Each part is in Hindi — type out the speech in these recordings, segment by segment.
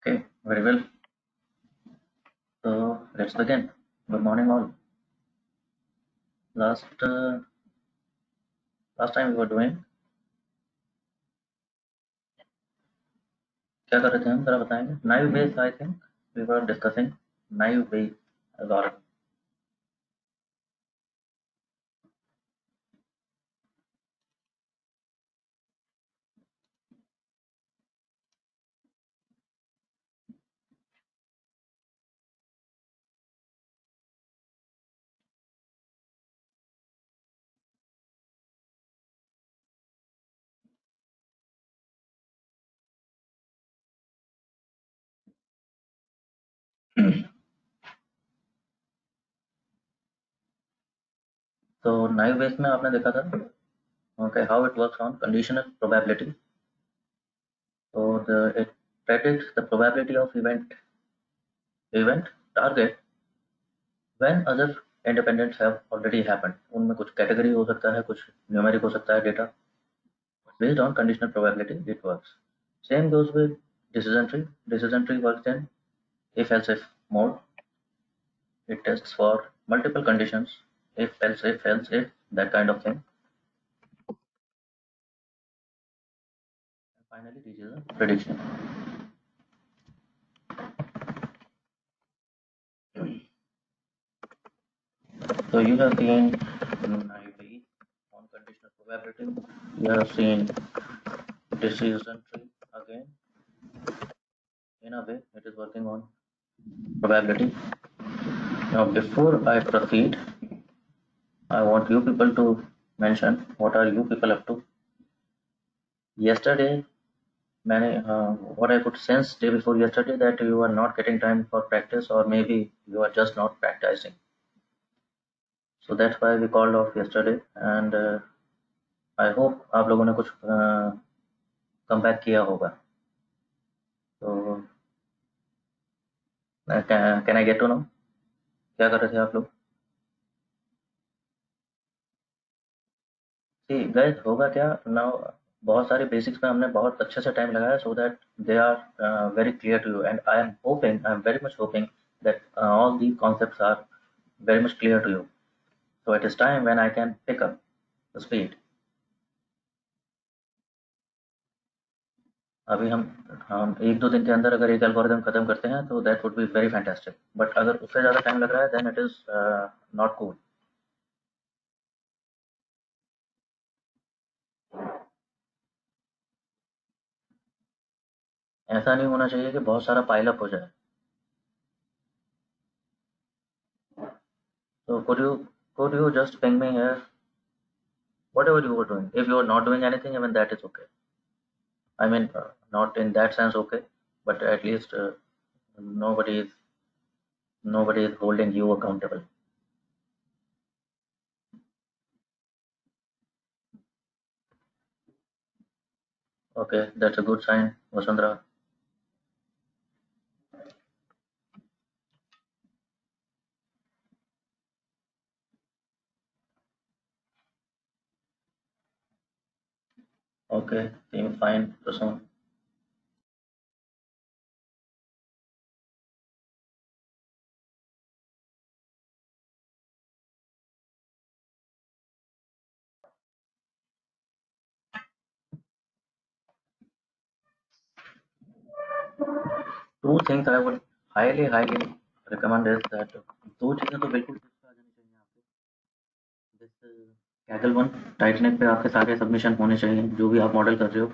Okay, very well. So let's begin. Good morning, all. Last last time we were doing क्या कर रहे थे हम जरा बताएंगे naive Bayes I think we were discussing naive Bayes algorithm. तो naive Bayes में आपने देखा था okay how it works on conditional probability. So it predicts the probability of event target when other independents have already happened. उनमें कुछ कैटेगरी हो सकता है, कुछ न्यूमेरिक हो सकता है data. Based on conditional probability, it works. Same goes with decision tree. Decision tree works in if-else-if mode. It tests for multiple conditions, if, else, if, that kind of thing. And finally, reaches a prediction. So you have seen naive on conditional probability. You have seen decision tree again. In a way, it is working on probability. Now, before I proceed, I want you people to mention what are you people up to. Yesterday, what I could sense day before yesterday that you are not getting time for practice, or maybe you are just not practicing. So that's why we called off yesterday, and I hope आप लोगों ने कुछ कम बैक किया होगा. तो can I get to know क्या कर रहे थे आप लोग? See guys, होगा क्या now, बहुत सारे बेसिक्स में हमने बहुत अच्छे से टाइम लगाया so that they are very clear to you, and I am very much hoping that all the concepts are very much clear to you. So it is time when I can pick up the speed. अभी हम 1-2 दिन के अंदर अगर एक एल्गोरिथम खत्म करते हैं तो that would be very fantastic, but अगर उससे ज़्यादा टाइम लग रहा है then it is not cool. ऐसा नहीं होना चाहिए कि बहुत सारा पाइल अप हो जाए. So could you just ping me here whatever you were doing? If you are not doing anything, even that is okay. I mean, not in that sense okay, but at least nobody is holding you accountable. Okay, that's a good sign, Vasundhara. Okay, seems fine, Prasun. Two things I would highly recommend is that दो चीज़ें तो बिल्कुल fix आ जानी चाहिए आपको. This Kaggle one टाइटनेक पे आपके सारे सबमिशन होने चाहिए जो भी आप मॉडल कर रहे हो.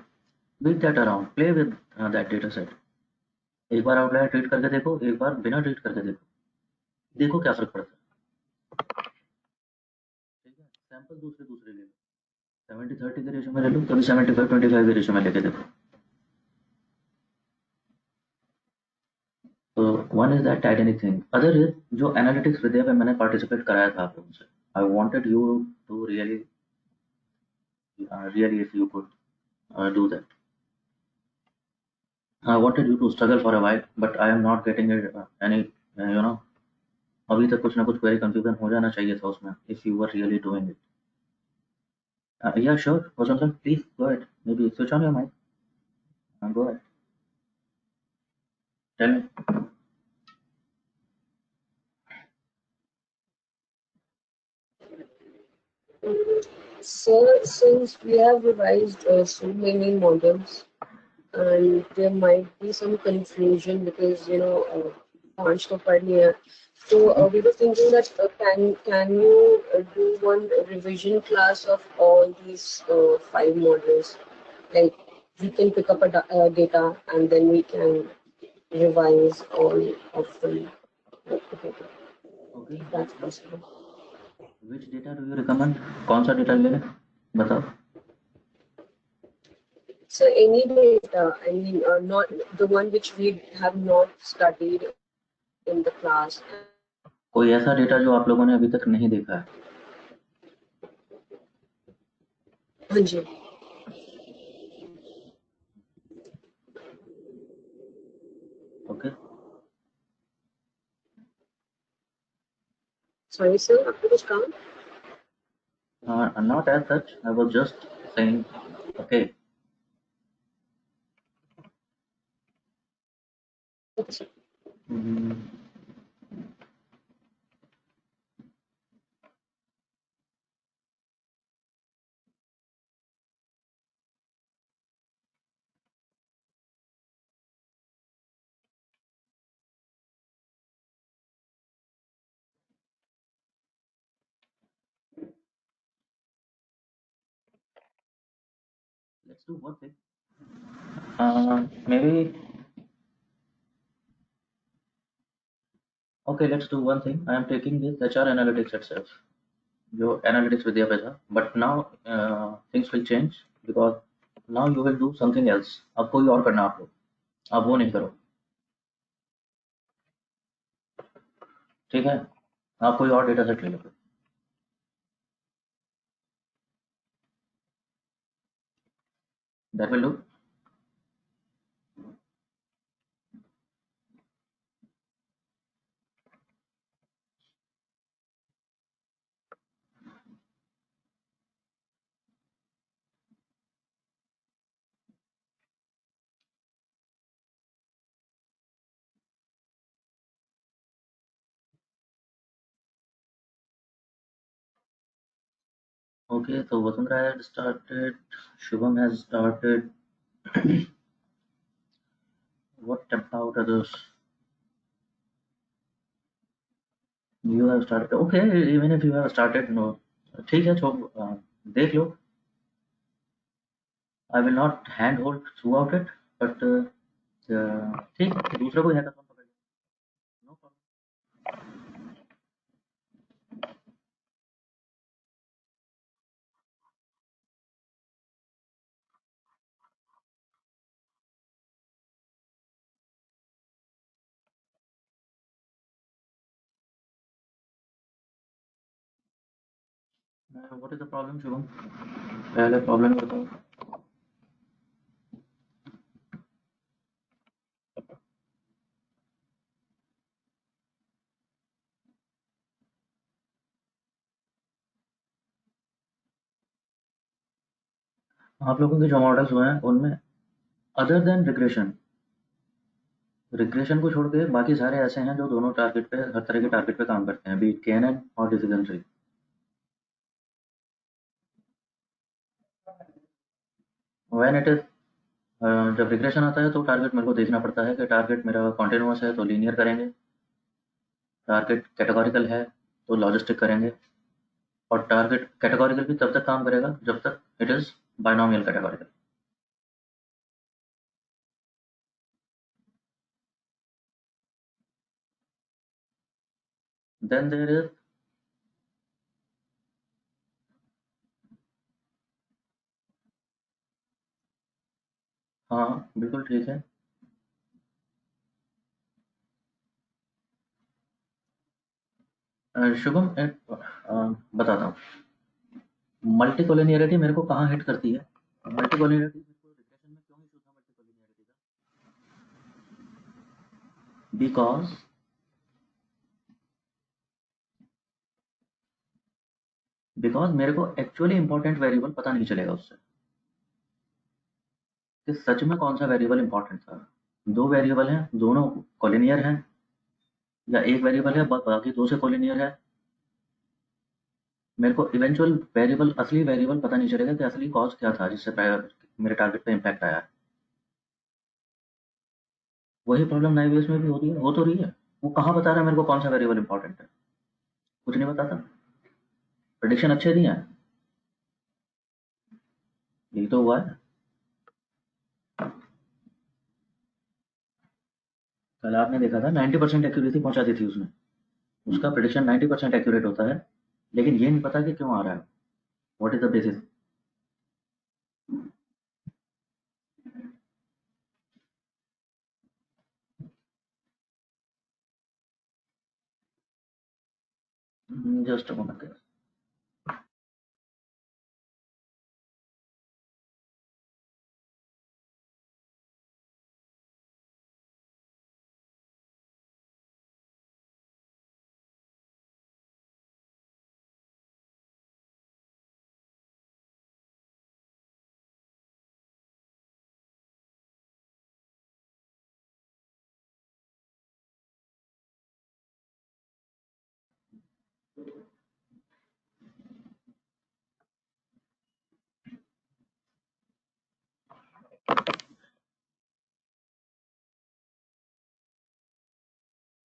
Beat that around, play with that data set. एक बार आउटलायर ट्रीट करके देखो, एक बार बिना ट्रीट करके देखो, देखो क्या फर्क पड़ता है. ठीक है, सैंपल दूसरे दूसरे ले लो, 70-30 के रेशो में ले लो, कभी 75-25 के रेशो में लेके देखो. तो one is that titanic thing. Other is जो एनालिटिक्स विद्या पे मैंने पार्टिसिपेट कराया था आप लोगों से. I wanted you to really if you could do that. I wanted you to struggle for a while, but I am not getting it any अभी तक कुछ ना कुछ query confusion हो जाना चाहिए था उसमें if you were really doing it. Yeah, sure, Vasanth, please go ahead. Maybe switch on your mic. Go ahead. Tell me. So, since we have revised so many models, and there might be some confusion because पांच तो पढ़ लिया है. So we were thinking that can you do one revision class of all these five models? Like we can pick up data and then we can revise all of them. Okay. If that's possible. Which data do you recommend? कौन सा डेटा लेना बताओ. So any data, I mean, not the one which we have not studied in the class. कोई ऐसा डेटा जो आप लोगों ने अभी तक नहीं देखा है. हाँ जी. Okay. Sorry, sir, आपको कुछ काम? Not as such. I was just saying. Okay. अच्छा. Mm, let's do one thing. Maybe. Okay, let's do one thing. I am taking this HR analytics itself. जो analytics विद्या पे था. But now things will change because now you will do something else. अब कोई और करना आप लोग. आप वो नहीं करो. ठीक है. आप कोई और डेटा सेट ले लो. That will do. Okay, so Vasundhara had started. Shubham has started. What about others? You have started. Okay, even if you have started, no. ठीक है, देख लो. I will not handhold throughout it, but ठीक दूसरा कोई हैकाथॉन पकड़ लो. No problem. What is the problem, Shubham? पहले प्रॉब्लम बताओ. आप लोगों के जो मॉडल्स हुए हैं उनमें अदर देन रिग्रेशन को छोड़ के बाकी सारे ऐसे हैं जो दोनों टारगेट पे हर तरह के टारगेट पे काम करते हैं, बी इट केएनएन और decision tree. When it is जब रिग्रेशन आता है तो टारगेट मेरे को देखना पड़ता है कि टारगेट मेरा कॉन्टिन्यूअस है तो लीनियर करेंगे, टारगेट कैटेगोरिकल है तो लॉजिस्टिक करेंगे, और टारगेट कैटेगोरिकल भी तब तक काम करेगा जब तक it is binomial categorical. Then there is हाँ बिल्कुल ठीक है. शुभम बताता हूँ. मल्टी कोलिनियरिटी मेरे को कहाँ हिट करती है. मल्टी कोलिनियरिटी मेरे को रिग्रेशन में क्यों इशू था मल्टी कोलिनियरिटी का. बिकॉज मेरे को एक्चुअली इंपॉर्टेंट वेरिएबल पता नहीं चलेगा उससे कि सच में कौन सा वेरिएबल इंपॉर्टेंट था. दो वेरिएबल हैं, दोनों कोलिनियर हैं, या एक वेरिएबल है बाकी दो से कोलिनियर है, मेरे को इवेंचुअल वेरिएबल, असली वेरिएबल पता नहीं चलेगा कि असली कॉज क्या था जिससे मेरे टारगेट पे इम्पैक्ट आया। वही प्रॉब्लम नाइव बेस में भी होती है, हो तो रही है। वो कहाँ बता रहा है मेरे को कौन सा वेरिएबल इंपॉर्टेंट है? कुछ नहीं बताता। प्रेडिक्शन अच्छे दिए हैं, यही तो हुआ है। कल आपने देखा था 90% एक्यूरेसी पहुंचा दी थी उसने। उसका प्रेडिक्शन 90% एक्यूरेट होता है, लेकिन ये नहीं पता कि क्यों आ रहा है, what is the basis. Just a moment.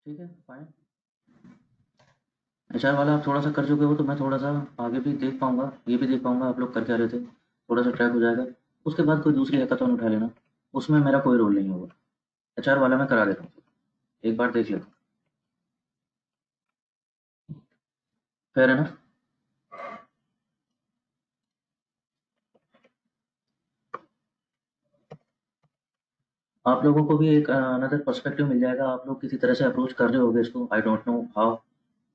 ठीक है, फाइन। एचआर वाला आप थोड़ा सा कर चुके हो, तो मैं थोड़ा सा आगे भी देख पाऊंगा, ये भी देख पाऊंगा आप लोग कर क्या रहे थे, थोड़ा सा ट्रैक हो जाएगा। उसके बाद कोई दूसरी हैकाथॉन उठा लेना, उसमें मेरा कोई रोल नहीं होगा। एचआर वाला मैं करा देता हूँ, एक बार देख लेता हूँ। फेयर है ना? आप लोगों को भी एक अनदर पर्सपेक्टिव मिल जाएगा, आप लोग किसी तरह से अप्रोच कर रहे होगे इसको, I don't know how.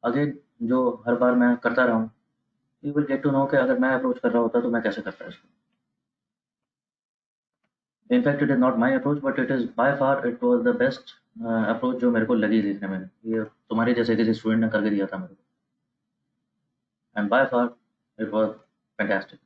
Again, जो हर बार मैं करता रहा हूँ, you will get to know कि अगर मैं अप्रोच कर रहा होता तो मैं कैसे करता इसको। In fact it is not my approach, but it is by far it was the best approach जो मेरे को लगी देखने में। ये तुम्हारे जैसे किसी स्टूडेंट ने करके दिया था मेरे को, and by far it was fantastic.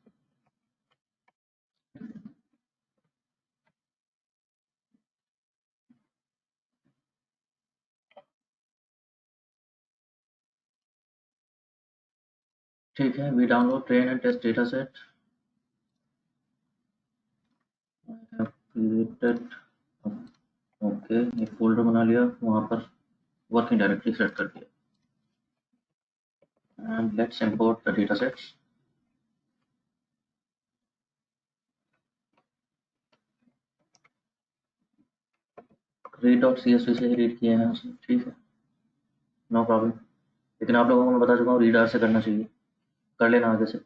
ठीक है, we download train and test data set, created, okay, एक फोल्डर बना लिया, वहाँ पर वर्किंग डायरेक्टरी सेट कर दिया, and let's import the datasets. read.csv से ही रीड किए हैं उसे, ठीक है, नो प्रॉब्लम। लेकिन आप लोगों को मैं बता चुका हूँ रीड आर से करना चाहिए, कर लेना आगे से।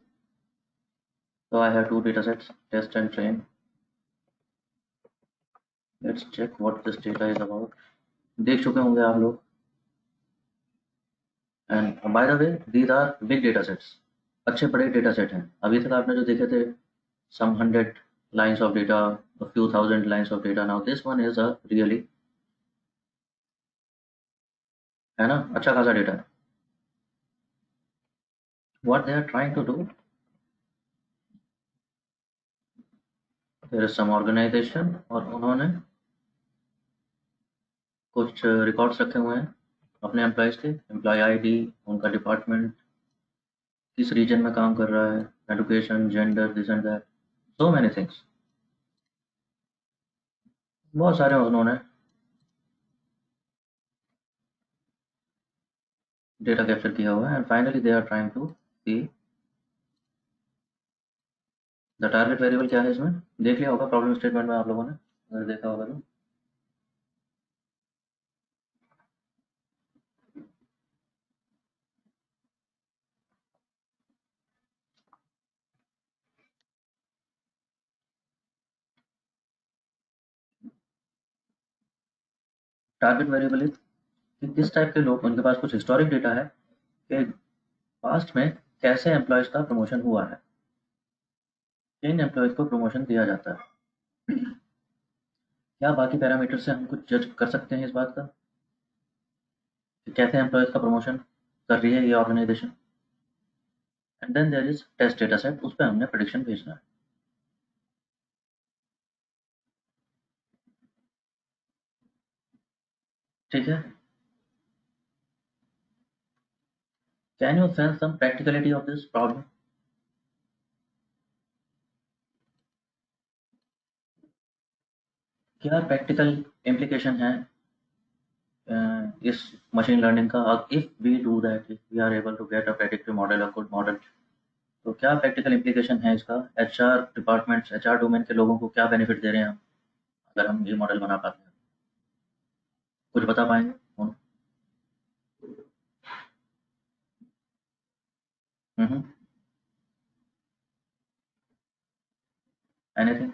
तो I have two data sets, test and train. Let's check what this data is about. देख चुके होंगे आप लोग, and by the way these are big data sets, अच्छे बड़े डेटा सेट हैं। अभी तक आपने जो देखे थे some 100 lines of data, a few thousand lines of data, now this one is a really, है ना, अच्छा खासा डेटा है। what they are trying to do, there is some organization और उन्होंने कुछ रिकॉर्ड्स रखे हुए हैं अपने एम्प्लॉयज़ के, एम्प्लॉय आईडी, उनका डिपार्टमेंट, किस रीजन में काम कर रहा है, education, gender, this and that, so many things, बहुत सारे उन्होंने डेटा कैप्चर किया हुआ है। And finally they are trying to see the target variable क्या है इसमें। देख लिया होगा प्रॉब्लम स्टेटमेंट में आप लोगों ने, अगर देखा होगा तो। टारगेट वेरिएबल इज कि किस टाइप के लोग, उनके पास कुछ हिस्टोरिक डेटा है कि पास्ट में कैसे एम्प्लॉयज़ का प्रमोशन हुआ है, किन एम्प्लॉयज़ को प्रमोशन दिया जाता है। क्या बाकी पैरामीटर से हम कुछ जज कर सकते हैं इस बात का कि कैसे एम्प्लॉयज़ का प्रमोशन कर रही है ये organisation. And then there is test data set, उस पर हमने प्रेडिक्शन भेजना है। ठीक है, can you sense some practicality of this problem? क्या प्रैक्टिकल इम्प्लीकेशन है इस मशीन लर्निंग का? If we do that, if we are able to get a predictive model, a good model, तो क्या प्रैक्टिकल इम्प्लीकेशन है इसका? एचआर डिपार्टमेंट्स, एचआर डोमेन के लोगों को क्या बेनिफिट दे रहे हैं हम, अगर हम ये मॉडल बना पाते हैं? कुछ बता पाएंगे? एनीथिंग?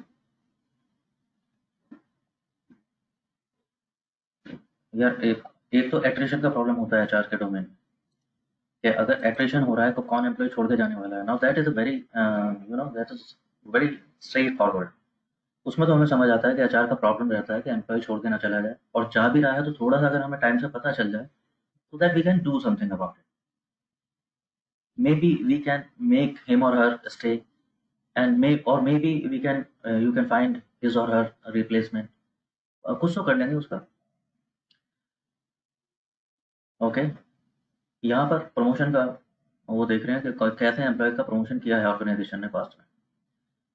यार एक तो एट्रिशन का प्रॉब्लम होता है एचआर के डोमेन में, कि अगर एट्रिशन हो रहा है तो कौन एम्प्लॉय छोड़ के जाने वाला है? Now that is a very that is very straight forward. उसमें तो हमें समझ आता है कि एचआर का प्रॉब्लम रहता है कि एम्प्लॉय छोड़ के ना चला जाए, और जा भी रहा है तो थोड़ा सा अगर हमें टाइम से पता चल जाए, so that we can do something about it. Maybe we can make him or her stay, and maybe we can you can find his or her replacement. कुछ तो कर लेंगे उसका। ओके, यहाँ पर प्रमोशन का वो देख रहे हैं कि कैसे एम्प्लॉय का प्रमोशन किया है ऑर्गेनाइजेशन ने पास्ट में।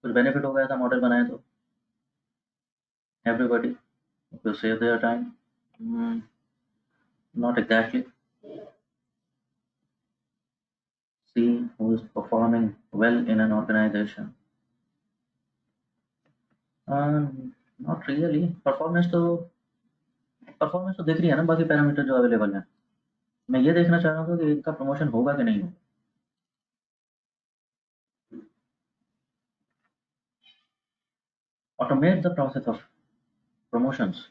कुछ बेनिफिट हो गया था मॉडल बनाए तो? Everybody will save their time? Not exactly. See who is performing well in an organization. Not really. Performance तो दिख रही है ना, बाकी पैरामीटर जो अवेलेबल है। मैं ये देखना चाह रहा हूँ कि इनका प्रमोशन होगा कि नहीं होगा। Automate the process of promotions.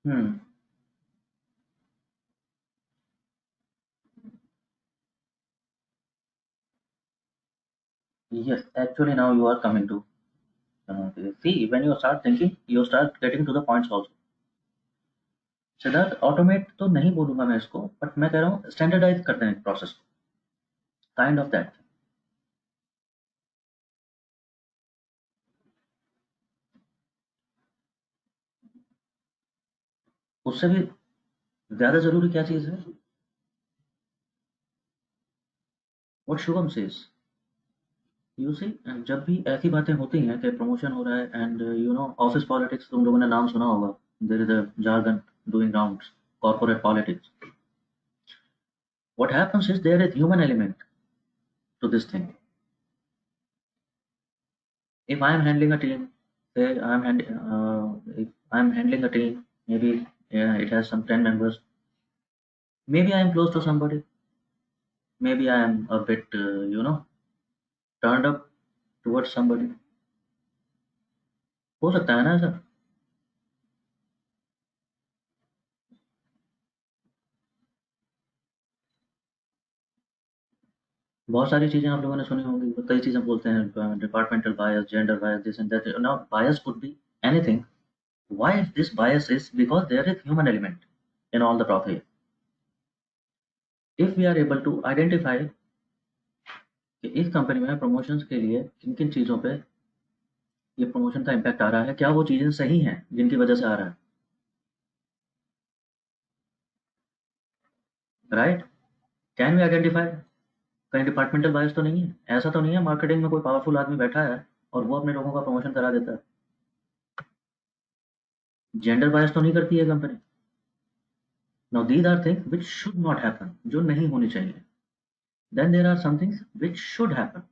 Hmm, yes, actually now you are coming to see, when you start thinking, you start getting to the points also. Siddharth, automate तो नहीं बोलूंगा मैं इसको, बट मैं कह रहा हूँ स्टैंडर्डाइज करते हैं प्रोसेस को, काइंड ऑफ दैट। उससे भी ज्यादा जरूरी क्या चीज है? What Shubham says, you see, जब भी ऐसी बातें होती हैं कि प्रमोशन हो रहा है, and you know office politics, तुम लोगों ने नाम सुना होगा, there is a jargon doing rounds, corporate politics. What happens is there is human element to this thing. If I am handling a team, say if I am handling a team, maybe it has some 10 members. Maybe I am close to somebody. Maybe I am a bit, turned up towards somebody. हो सकता है ना सर? बहुत सारी चीजें आप लोगों ने सुनी होंगी, तो कई चीजें बोलते हैं, departmental bias, gender bias, this and that. Now bias could be anything. Why this bias is? Because there is human element in all the process. If we are able to identify कि इस कंपनी में प्रमोशंस के लिए किन किन चीज़ों पे ये प्रमोशन का इम्पैक्ट आ रहा है, क्या वो चीज़ें सही हैं जिनकी वजह से आ रहा है, राइट? Can we identify? कहीं डिपार्टमेंटल बायस तो नहीं है? ऐसा तो नहीं है मार्केटिंग में कोई पावरफुल आदमी बैठा है और वो अपने लोगों का प्रमोशन करा देता है? जेंडर बायस तो नहीं करती है company? Now these are things which should not happen, जो नहीं होनी चाहिए। Then there are some things which should happen,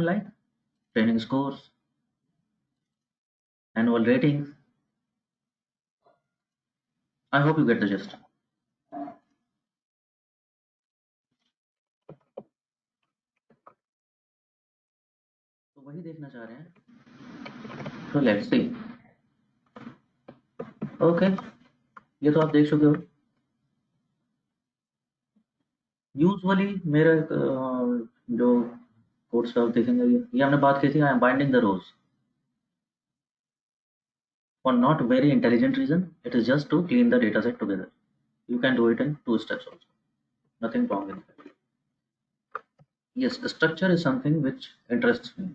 like training scores, annual ratings. I hope you get the gist. तो वही देखना चाह रहे हैं, तो लेट्स सी। ओके, ये तो आप देख चुके हो। यूजुअली मेरे जो कोर्स का आप देखेंगे, ये हमने बात की थी, I am binding the rows for not very intelligent reason. It is just to clean the data set together. You can do it in 2 steps also. nothing wrong in that. Yes, structure is something which interests me.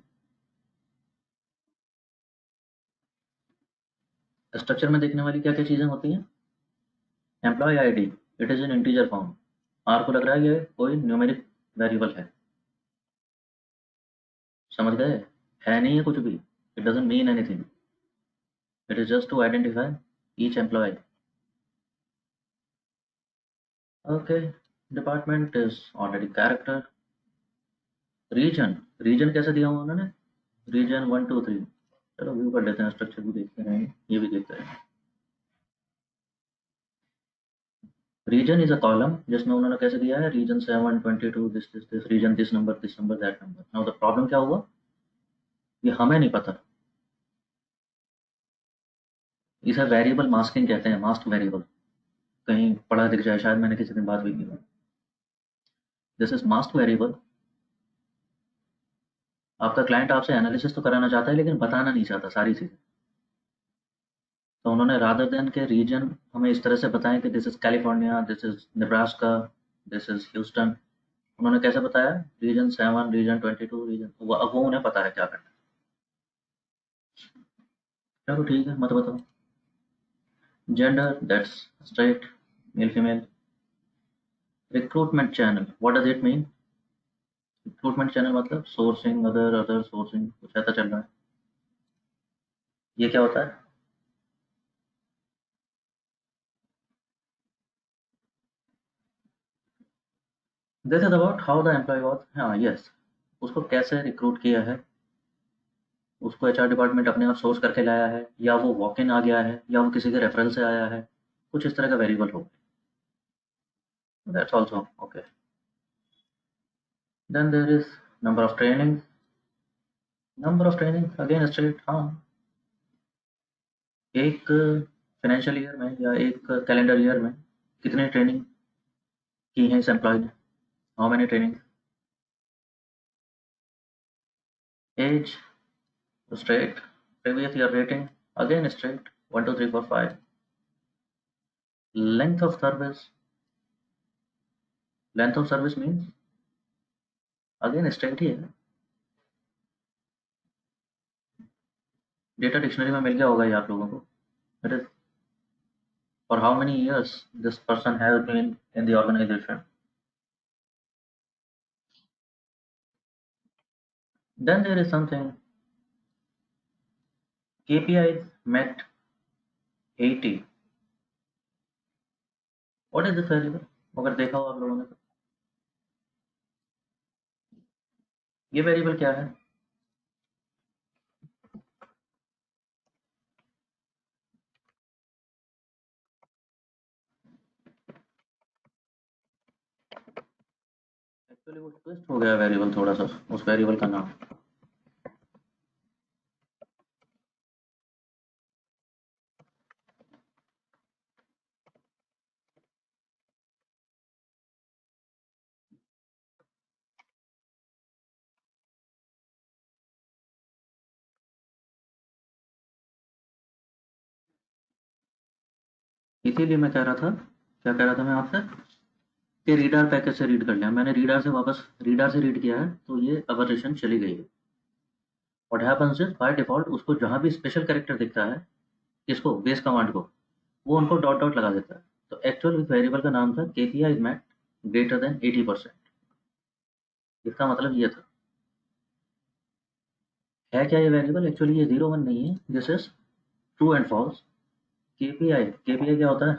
Structure में देखने वाली क्या क्या चीजें होती हैं? Employee ID, it is in integer form. R को लग रहा है ये कोई न्यूमेरिक वेरिएबल है, समझ गए? है नहीं है कुछ भी, it doesn't mean anything, it is just to identify each employee. Okay, department is already character. Region, region कैसे दिया हुआ उन्होंने? रीजन 1 2 3। चलो व्यू कर लेते हैं, स्ट्रक्चर भी देखते रहेंगे, ये भी देखते रहेंगे। रीजन इज अ कॉलम जिसमें उन्होंने कैसे दिया है, region 7 22 this region this number that number. Now the problem क्या हुआ, ये हमें नहीं पता, इसे वेरिएबल मास्किंग कहते हैं, मास्क वेरिएबल। कहीं पढ़ा दिख जाए, शायद मैंने किसी दिन बात हुई थी। This is mask variable. आपका क्लाइंट आपसे एनालिसिस तो कराना चाहता है लेकिन बताना नहीं चाहता सारी चीजें, तो उन्होंने रादर देन के रीजन हमें इस तरह से बताएं कि this is California, this is Nebraska, this is Houston, उन्होंने कैसे बताया, रीजन 7 रीजन 22 रीजन, वो उन्हें पता है क्या करना है। चलो ठीक है, मत बताओ। Gender, that's straight, male female. Recruitment channel, what does it mean? Recruitment channel मतलब सोर्सिंग, अदर सोर्सिंग, कुछ ऐसा चल रहा है। ये क्या होता है? This is about how the employee was, हाँ यस, उसको कैसे रिक्रूट किया है, उसको एचआर डिपार्टमेंट अपने आप सोर्स करके लाया है, या वो वॉक इन आ गया है, या वो किसी के रेफरल से आया है, कुछ इस तरह का वेरिएबल हो। That's also okay. Then there is number of training, number of training again straight, हाँ, एक फाइनेंशियल ईयर में या एक कैलेंडर ईयर में कितनी ट्रेनिंग की है इस एम्प्लॉय ने, how many training. Age straight, previous year rating again straight 1 2 3 4 5। Length of service, length of service means again straight ही है। डेटा डिक्शनरी में मिल गया होगा ये आप लोगों को, it is for how many years this person has been in the organization. Then there is something, KPIs met 80। What is this variable? अगर देखा हो आप लोगों ने तो ये वेरिएबल क्या है? एक्चुअली वो ट्विस्ट हो गया वेरिएबल थोड़ा सा, उस वेरिएबल का नाम। इसीलिए मैं कह रहा था, क्या कह रहा था मैं आपसे, कि रीडार पैकेज से रीड कर लिया मैंने, रीडार से वापस रीडार से रीड किया है तो ये अबररेशन चली गई है। What happens is by default उसको जहां भी स्पेशल कैरेक्टर दिखता है, इसको बेस कमांड को, वो उनको डॉट डॉट लगा देता है। तो एक्चुअल इस वेरिएबल का नाम था KPI is met greater than 80%। इसका मतलब ये था, है क्या ये वेरिएबल, एक्चुअली ये 0 1 नहीं है, this is true and false. KPI, KPI क्या होता है?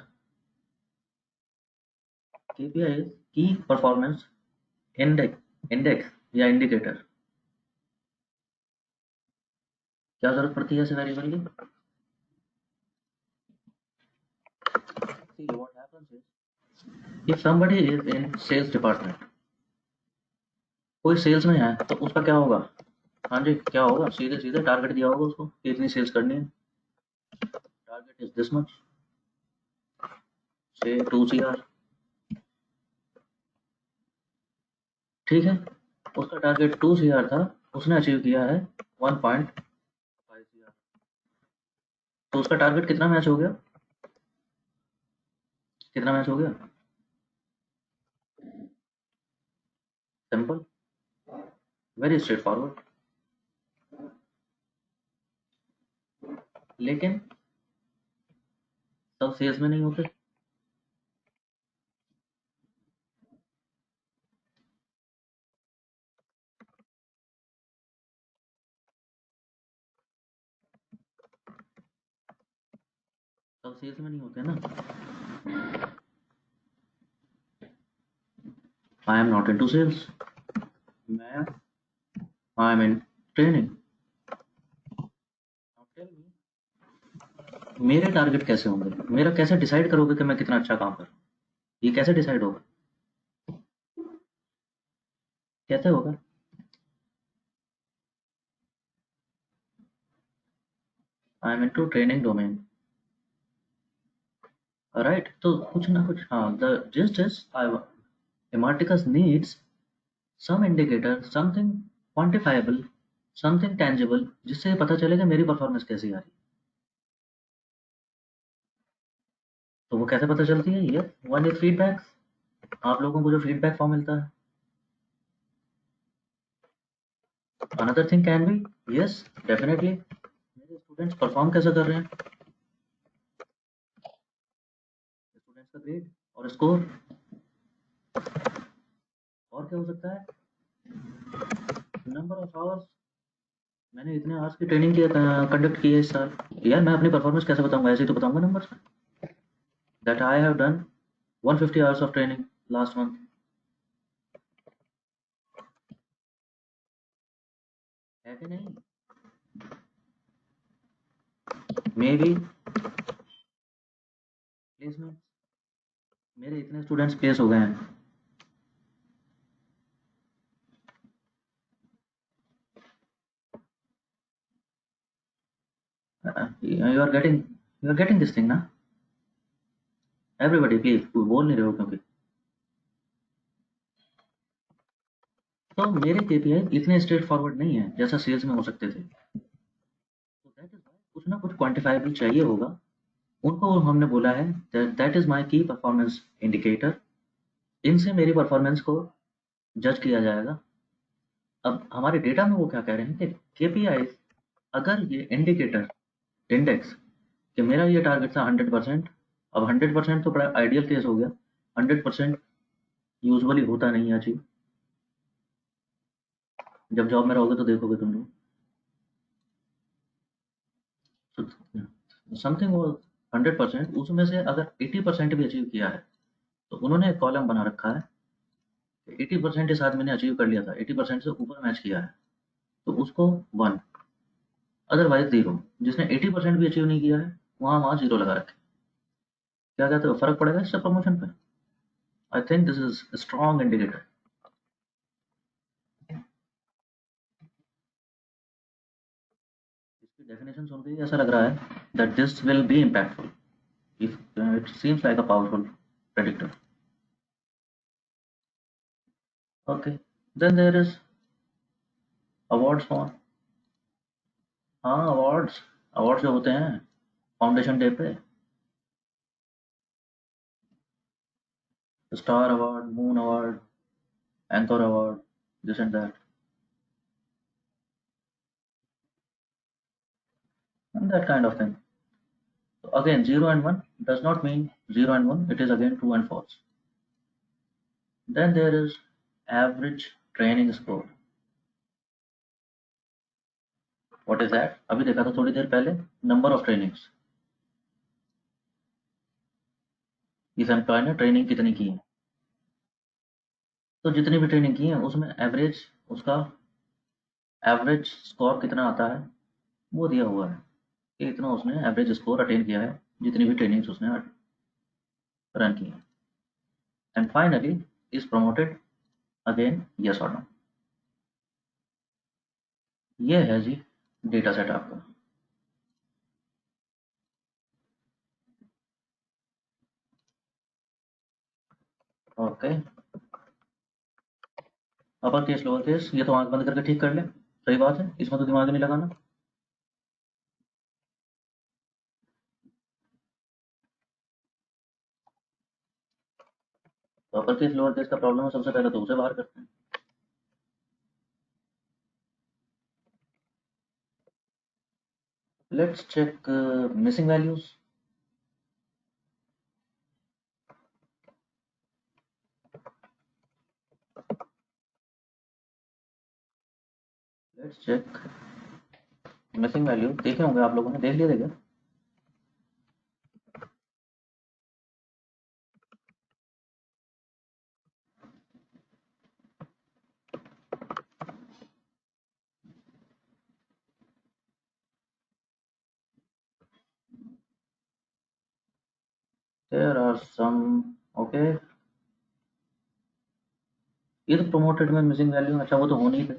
केपीआई की परफॉर्मेंस इंडेक्स, इंडेक्स या इंडिकेटर। क्या जरूरत पड़ती है ऐसे वेरिएबल की? See what happens is if somebody is in sales department, कोई सेल्स में है तो उसका क्या होगा, हाँ जी क्या होगा, सीधे सीधे टारगेट दिया होगा उसको कि इतनी सेल्स करनी है, टारगेट इज दिस मच, से 2 CR, ठीक है, उसका टारगेट 2 CR था, उसने अचीव किया है 1.5 CR, तो उसका टारगेट कितना मैच हो गया, कितना मैच हो गया? Simple, very straight forward. लेकिन सब सेल्स में नहीं होते। सब सेल्स में नहीं होते ना। I am not into sales, मैं आई एम इन ट्रेनिंग। मेरे टारगेट कैसे होंगे, मेरा कैसे डिसाइड करोगे कि मैं कितना अच्छा काम कर रहा हूँ? ये कैसे डिसाइड होगा, कैसे होगा? I am into training domain, right. तो कुछ ना कुछ, हाँ, the gist is I Emarticus needs some indicator, something quantifiable, something tangible, जिससे पता चले कि मेरी परफॉर्मेंस कैसी आ रही है। तो वो कैसे पता चलती है? ये वन इज फीडबैक। आप लोगों को जो फीडबैक फॉर्म मिलता है। Another thing can be, yes definitely, मेरे स्टूडेंट्स परफॉर्म कैसे कर रहे हैं, स्टूडेंट्स का ग्रेड और स्कोर। और क्या हो सकता है? नंबर ऑफ आवर्स, मैंने इतने आवर्स की ट्रेनिंग की कंडक्ट की है इस साल। यार मैं अपनी परफॉर्मेंस कैसे बताऊंगा? ऐसे ही तो बताऊंगा नंबर्स में, that I have done 150 hours of training last month. है कि नहीं? मे बी प्लेसमेंट, मेरे इतने स्टूडेंट्स प्लेस हो गए हैं। You are getting this thing ना? एवरीबॉडी प्लीज, बोल नहीं रहे हो क्योंकि। तो मेरे केपीआई इतने स्ट्रेट फॉरवर्ड नहीं है जैसा सेल्स में हो सकते थे। तो दैट इज कुछ ना कुछ क्वांटिफाइबल चाहिए होगा। उनको हमने बोला है दैट इज माय की परफॉर्मेंस इंडिकेटर, इनसे मेरी परफॉर्मेंस को जज किया जाएगा। अब हमारे डेटा में वो क्या कह रहे हैं कि केपीआई, अगर ये इंडिकेटर इंडेक्स, कि मेरा ये टारगेट था 100%। अब 100% तो बड़ा आइडियल केस हो गया, 100% यूजुअली होता नहीं है अचीव। जब जॉब में रहोगे तो देखोगे तुम लोग। समथिंग वो 100%, उसमें से अगर 80% भी अचीव किया है, तो उन्होंने एक कॉलम बना रखा है कि 80% इस आदमी ने अचीव कर लिया था, 80% से ऊपर मैच किया है, तो उसको 1, अदरवाइज 0। जिसने 80% भी अचीव नहीं किया है, वहाँ वहाँ 0 लगा रखे। क्या कहते हो, फर्क पड़ेगा इससे प्रमोशन पे? I think this is strong indicator. इसकी डेफिनेशन सुन के ही ऐसा लग रहा है that this will be impactful, if it seems like a powerful predictor. Okay, then there is awards for, हाँ अवार्ड्स, अवार्ड्स जो होते हैं फाउंडेशन डे पे, star award, moon award, anchor award, this and that kind of thing. So again, 0 and 1 does not mean 0 and 1, it is again true and false. Then there is average training score. What is that? अभी देखा था थोड़ी देर पहले, नंबर ऑफ ट्रेनिंग्स। इस एम्प्लॉय ने ट्रेनिंग कितनी की है, तो जितनी भी ट्रेनिंग की है उसमें एवरेज, उसका एवरेज स्कोर कितना आता है वो दिया हुआ है कि इतना उसने एवरेज स्कोर अटेन किया है जितनी भी ट्रेनिंग्स उसने रन की है। And finally is promoted again, yes और नो। ये है जी डेटा सेट आपका। Okay, upper case lower case ये तो आंख बंद करके ठीक कर ले, सही बात है, इसमें तो दिमाग नहीं लगाना। तो अपर केस लोअर केस का प्रॉब्लम है, सबसे पहले तो उसे बाहर करते हैं। Let's check missing values. Let's check missing value. देखे होंगे आप लोगों ने, देख लिया देखा? There are some, okay. ये तो promoted में missing value, अच्छा वो तो होनी ही थे.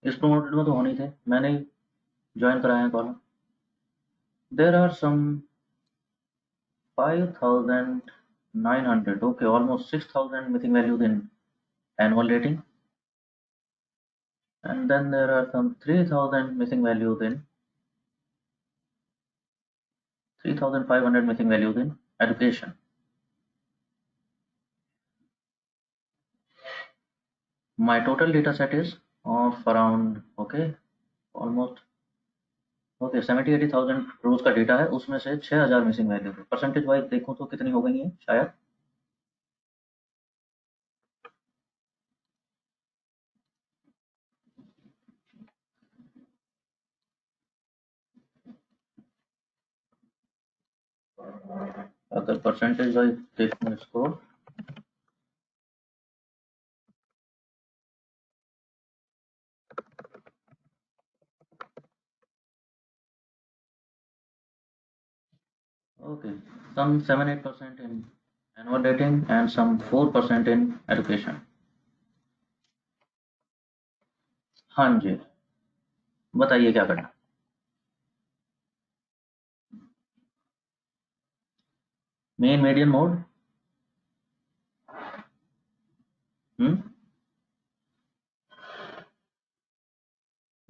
इस promoted में तो होनी थे, मैंने ही ज्वाइन कराया है column. There are some 5,900, okay, almost 6,000 missing values in annual rating, and then there are some 3,000 missing values in 3,500 missing values in education. My total data set is of around, okay, almost, okay, 70-80,000 रोज का डेटा है, उसमें से 6,000 मिसिंग वैल्यू है. परसेंटेज वाइज देखूं तो कितनी हो गई है शायद. अगर परसेंटेज वाइज देखूं इसको, okay, some 7-8% in annual rating and some 4% in education. हाँ जी, बताइए क्या करना. मेन मीडियन मोड,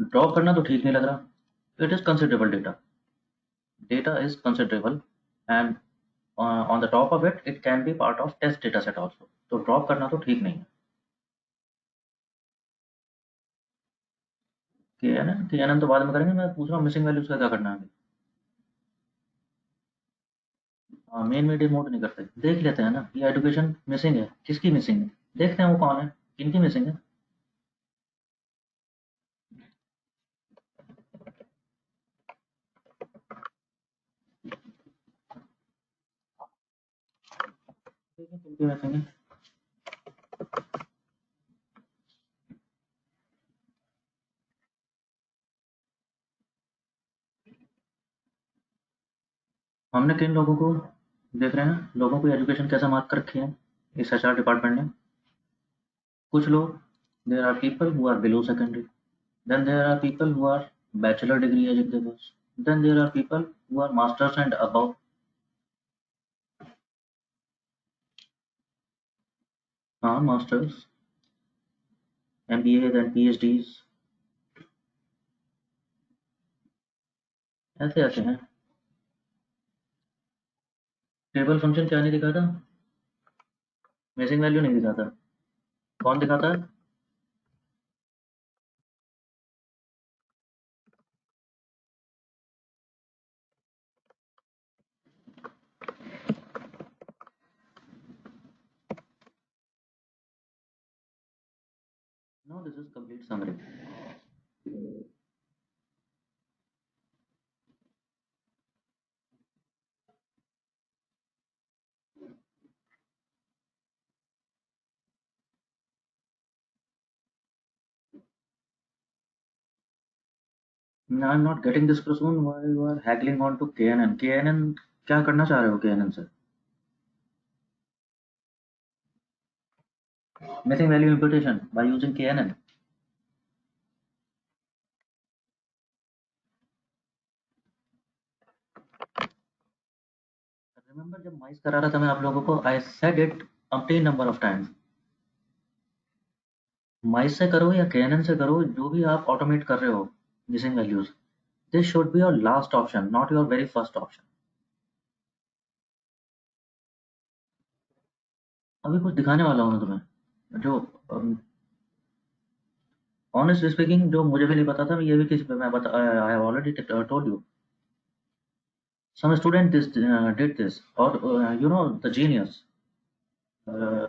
ड्रॉप करना तो ठीक नहीं लग रहा. It is considerable data. Data is considerable, and on the top of it, it can be part of test data set also. तो ड्रॉप करना तो ठीक नहीं है. KNN तो बाद में करेंगे, मैं पूछ रहा हूँ मिसिंग वैल्यूज का क्या करना है अभी. मेन मीडियम मोड नहीं करते, देख लेते हैं ना. ये एजुकेशन मिसिंग है, किसकी मिसिंग है देखते हैं वो कौन है, किनकी मिसिंग है. देखिए किनकी मिसिंग है. हमने किन लोगों को देख रहे हैं, लोगों को एजुकेशन कैसा मार्क कर रखी है इस HR डिपार्टमेंट ने. कुछ लोग, there are people who are below secondary, then there are people who are bachelor degree है जिनके पास, then there are people who are masters and above. हाँ, masters, MBA, then PhDs, ऐसे ऐसे हैं. टेबल फंक्शन क्या नहीं दिखाता, मिसिंग वैल्यू नहीं दिखाता. कौन दिखाता है. No, this is complete summary. I'm not getting this question. Why you are haggling on to KNN? KNN क्या करना चाह रहे हो KNN से? Missing value imputation by using KNN. Remember जब माइस करा रहा था मैं आप लोगों को, I said it umpteen number of times. माइस से करो या KNN से करो, जो भी आप ऑटोमेट कर रहे हो missing values, this should be your last option, not your very first option. अभी कुछ दिखाने वाला हूँ मैं तुम्हें, जो ऑनेस्टली स्पीकिंग जो मुझे भी नहीं पता था, ये भी किसी पे मैं बता, I have already told you, some student did this, or you know, the genius, uh,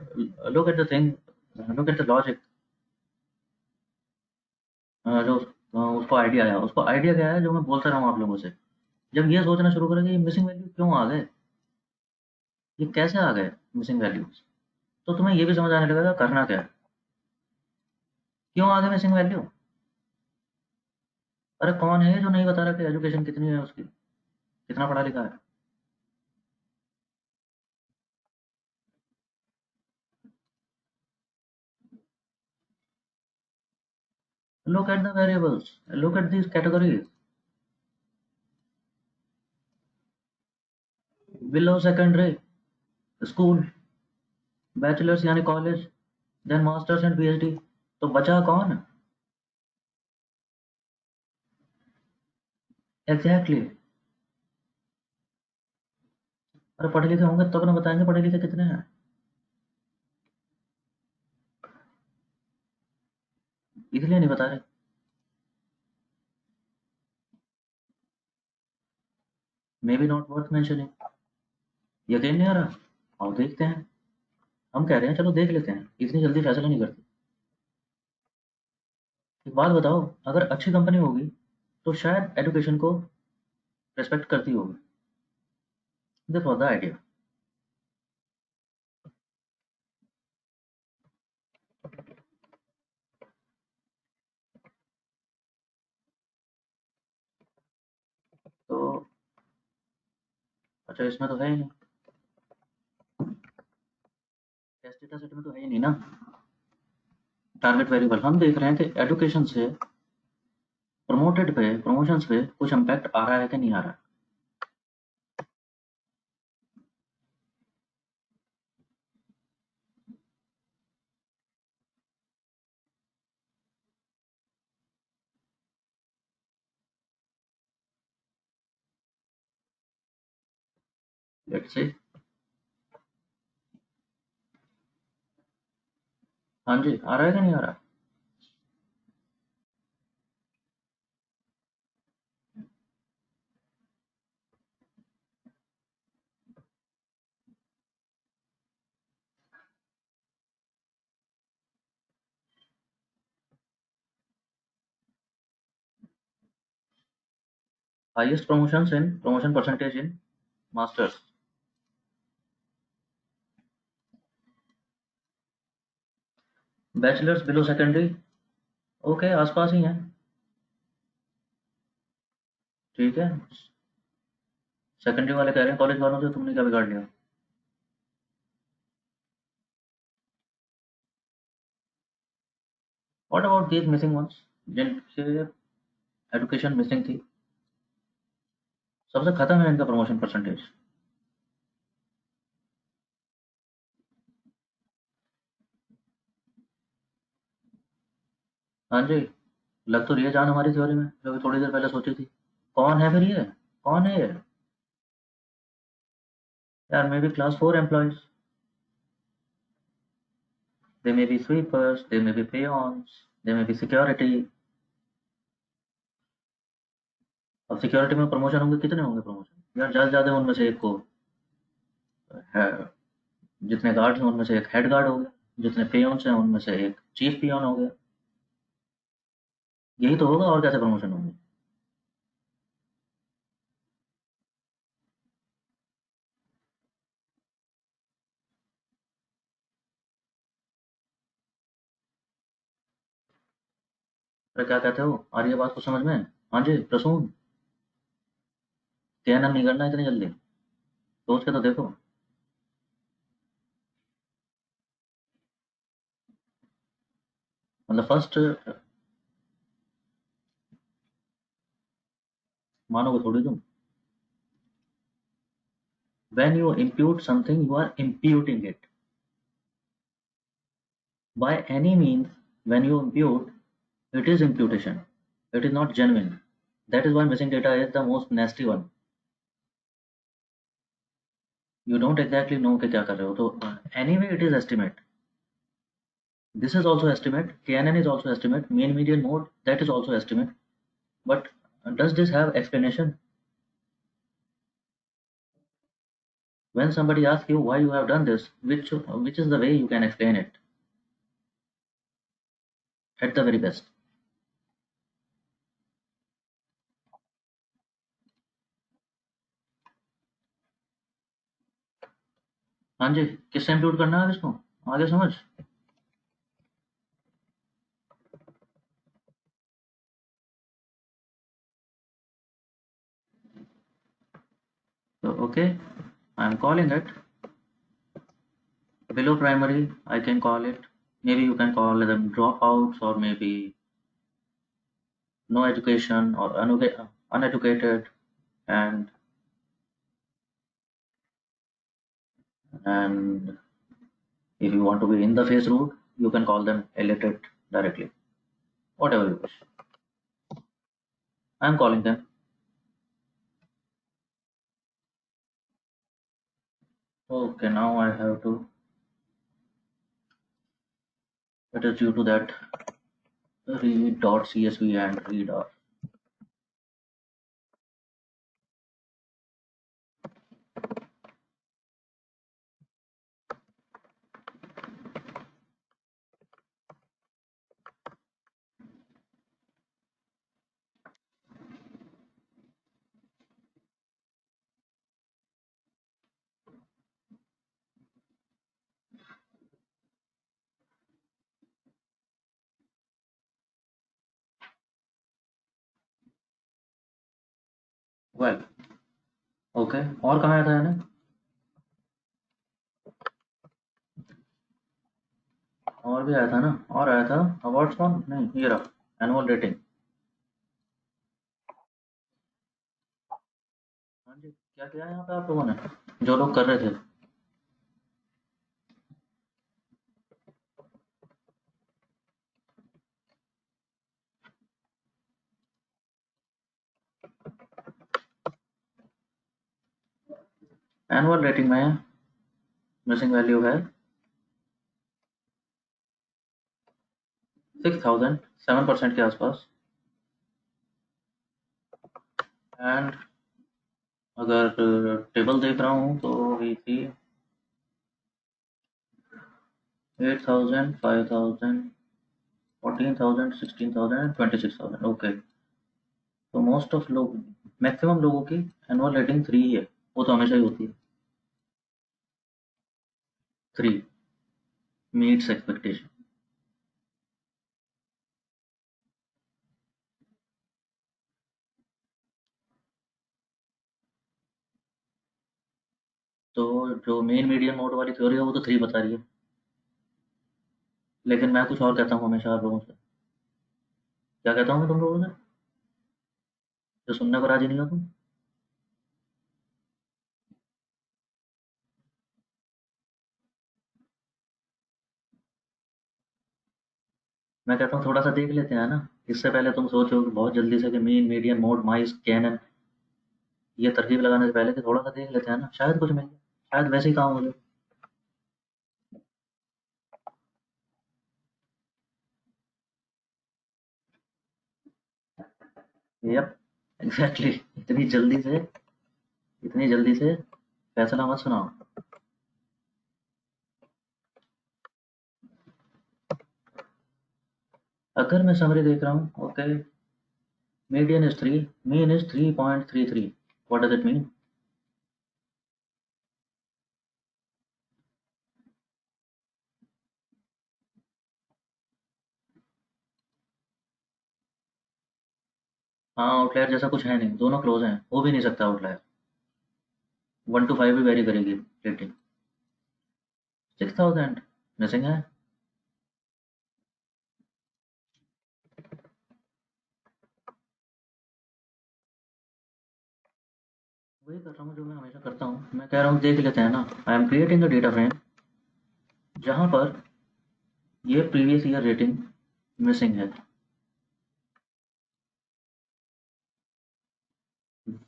look at the thing, look at the logic, जो उसको आइडिया आया, उसको आइडिया क्या है जो मैं बोलता रहा हूँ आप लोगों से, जब ये सोचना शुरू करेंगे ये मिसिंग वैल्यू क्यों आ गए, ये कैसे आ गए मिसिंग वैल्यूज, तो तुम्हें ये भी समझ आने लगेगा करना क्या है, क्यों आ गए मिसिंग वैल्यू। अरे कौन है जो नहीं बता रहा कि एजुकेशन कितनी है उसकी, कितना पढ़ा लिखा है। Look at the variables, look at these categories, below secondary school, bachelors यानी college, then masters and PhD, तो बचा कौन। Exactly exactly. अरे पढ़े लिखे होंगे तब ना बताएंगे पढ़े लिखे कितने हैं, इसलिए नहीं बता रहे। May be not worth mentioning, यकीन नहीं आ रहा, आओ देखते हैं। हम कह रहे हैं चलो देख लेते हैं, इतनी जल्दी फैसला नहीं करते। एक बात बताओ, अगर अच्छी कंपनी होगी तो शायद एजुकेशन को रिस्पेक्ट करती होगी। This was the idea. तो अच्छा इसमें तो है ही नहीं, टेस्ट डेटा सेट में तो है ही नहीं ना टारगेट वेरिएबल। हम देख रहे हैं कि एजुकेशन से प्रमोटेड पे, प्रमोशंस पे कुछ इम्पैक्ट आ रहा है कि नहीं आ रहा। लेट्स से, हाँ जी आ रहा है कि नहीं आ रहा। Highest promotions in promotion percentage in masters, bachelors below secondary, okay आसपास ही है, ठीक है। सेकेंडरी वाले कह रहे हैं कॉलेज वालों से तुमने क्या बिगाड़ लिया। What about these missing ones, जिनके एजुकेशन मिसिंग थी, सबसे खत्म है इनका प्रमोशन परसेंटेज। हाँ जी, लग तो रही है जान हमारी थ्योरी में जो अभी थोड़ी देर पहले सोची थी। कौन है फिर ये, कौन है ये। यार may be class 4 employees, they may be sweepers, they may be peons, they may be security. अब सिक्योरिटी में प्रमोशन होंगे, कितने होंगे प्रमोशन यार, ज्यादा ज्यादा उनमें से एक को है, जितने गार्ड्स हैं उनमें से एक हेड गार्ड हो गया, जितने पेयॉन्स हैं उनमें से एक चीफ पियोन हो गया। यही तो होगा, और कैसे प्रमोशन होंगे। अरे क्या कहते हो, आ रही है बात को समझ में। हाँ जी प्रसून, कहना नहीं करना इतनी जल्दी, सोच के तो देखो। मतलब फर्स्ट, मानोगे थोड़ी तुम, when you impute something you are imputing it by any means. When you impute, it is imputation, it is not genuine. That is why missing data is the most nasty one. You don't exactly know कि क्या कर रहे हो, तो anyway it is estimate. This is also estimate. KNN is also estimate. Mean median mode, that is also estimate. But does this have explanation? When somebody asks you why you have done this, which is the way you can explain it at the very best? हाँ जी, किससे इंक्लूड करना है इसको आगे समझ? So okay, I'm calling it below primary. I can call it, maybe you can call them dropouts, or maybe no education, or uneducated, and and if you want to be in the face rude, you can call them illiterate directly, whatever you wish. I'm calling them. Okay, now I have to, it is due to that read.csv and read. Well, okay, और कहाँ आया था यानी? और भी आया था ना, और आया था अवार्ड्स कौन, नहीं ये रहा एनुअल रेटिंग। हाँ जी, क्या किया यहाँ पे आप लोगों ने, जो लोग कर रहे थे? एनुअल रेटिंग में मिसिंग वैल्यू है 6000, 7% के आसपास। एंड अगर टेबल देख रहा हूँ तो हुई थी 8000, 5000, 14000, 16000 एंड 26000। ओके, तो मोस्ट ऑफ लोग, मैक्सिमम लोगों की एनुअल रेटिंग 3 ही है, वो तो हमेशा ही होती है। 3 मीट्स एक्सपेक्टेशन। तो जो मेन मीडियन मोड वाली थ्योरी है वो तो 3 बता रही है, लेकिन मैं कुछ और कहता हूँ हमेशा आप लोगों से। क्या कहता हूँ मैं तुम लोगों से, जो सुनने को राजी नहीं हो तुम? मैं कहता हूँ थोड़ा सा देख लेते हैं ना, इससे पहले तुम सोचो कि बहुत जल्दी से कि मीन मीडियन मोड माइस कैनन, ये तरकीब लगाने से पहले कि थोड़ा सा देख लेते हैं ना, शायद कुछ मिल जाए, शायद वैसे ही काम हो जाए। Yup, exactly. इतनी जल्दी से फैसला मत सुनाओ। अगर मैं समरी देख रहा हूँ, okay, median is 3, mean is 3.33, what does it mean? हाँ, आउटलायर जैसा कुछ है नहीं, दोनों क्लोज हैं, हो भी नहीं सकता आउटलायर। 1 to 5 भी वेरी करेगी रेटिंग। 6000 मिसिंग है। वही कर रहा हूँ जो मैं हमेशा करता हूँ, मैं कह रहा हूँ देख लेते हैं ना। I am creating a data frame जहाँ पर ये प्रीवियस ईयर रेटिंग मिसिंग है,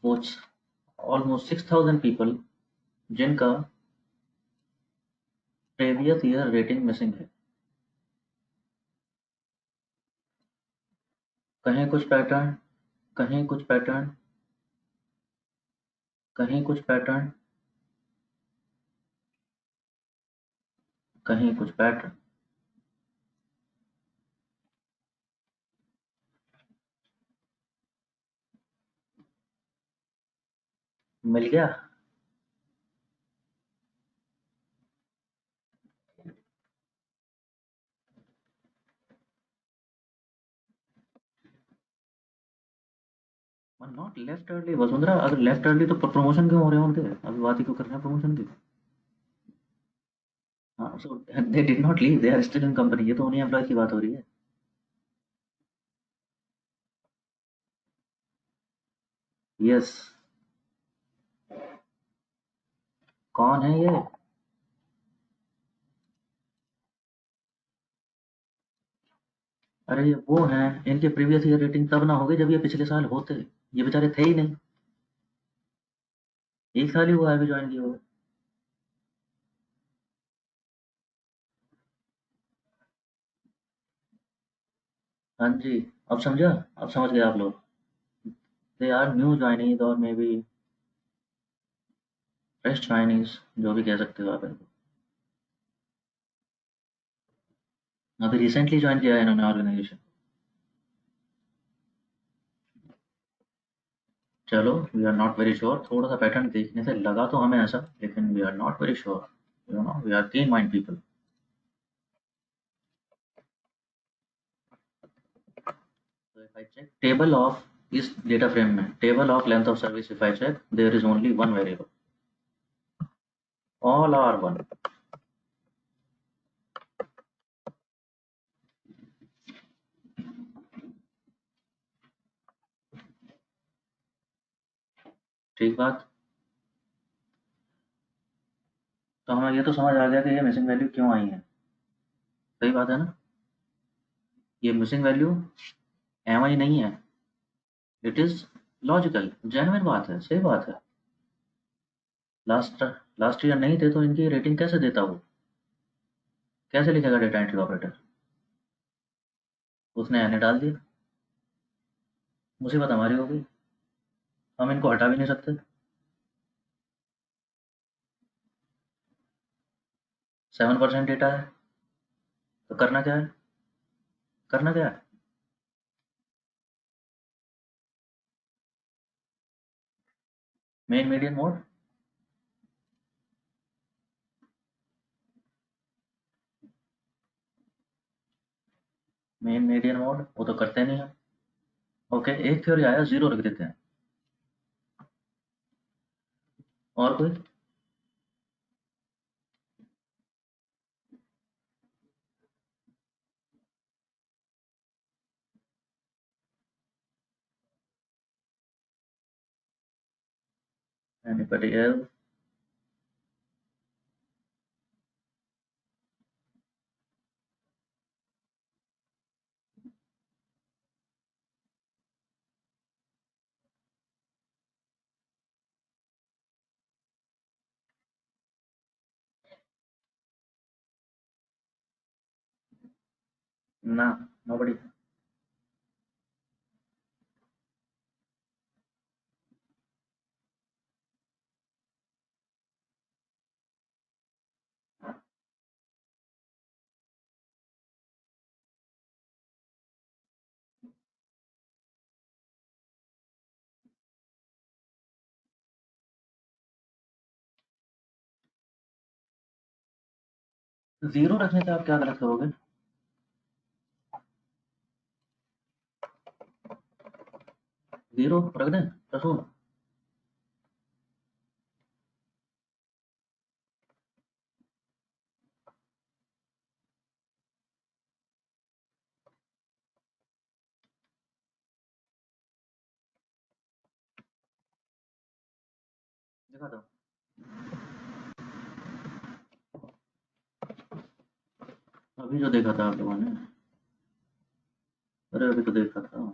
वो ऑलमोस्ट 6000 पीपल जिनका प्रीवियस ईयर रेटिंग मिसिंग है। कहीं कुछ पैटर्न, कहीं कुछ पैटर्न, कहीं कुछ पैटर्न, कहीं कुछ पैटर्न। मिल गया? नॉट लेफ्ट अर्ली वसुंधरा, अगर लेफ्ट अर्ली तो प्रमोशन क्यों हो रहे होंगे? अभी बात ही क्यों कर रहे हैं प्रमोशन की? हाँ, so they did not leave, they are still in company. ये तो उन्हीं एम्प्लॉय की बात हो रही है। यस। कौन है ये? अरे ये वो हैं, इनके प्रीवियस ईयर रेटिंग तब ना होगी जब ये पिछले साल होते। ये बेचारे थे ही नहीं। एक साल ही हुआ है अभी ज्वाइन किए हुए। हाँ जी। अब समझा? अब समझ गए आप लोग। दे आर न्यू ज्वाइनीज और मे बी फ्रेश ज्वाइनीज, जो भी कह सकते हो आप इनको। अभी रिसेंटली ज्वाइन किया है इन्होंने ऑर्गेनाइजेशन। चलो, we are not very sure. थोड़ा सा पैटर्न देखने से लगा तो हमें ऐसा, लेकिन we are not very sure. You know, we are keen mind people. So if I check table of इस डेटा फ्रेम में table of length of service, if I check there is only one variable, all are one. ठीक बात। तो हमें ये तो समझ आ गया कि ये मिसिंग वैल्यू क्यों आई है। सही बात है ना? ये मिसिंग वैल्यू एम आई नहीं है। इट इज लॉजिकल, जेन्युइन बात है, सही बात है। लास्ट लास्ट ईयर नहीं थे तो इनकी रेटिंग कैसे देता वो? कैसे लिखेगा डेटा एंट्री ऑपरेटर? उसने एन डाल दिया, मुसीबत हमारी हो गई। हम इनको हटा भी नहीं सकते। 7% डेटा है, तो करना क्या है? करना क्या है? Mean median mode. Mean median mode वो तो करते नहीं हम। ओके, एक थ्योरी आया, जीरो रख देते हैं। और कोई? Anybody else? ना, नोबडी। जीरो रखने से आप क्या गलत करोगे? जीरो रख दें रसूल? दिखा दो। अभी जो देखा था आप लोगों ने, अरे अभी तो देखा था।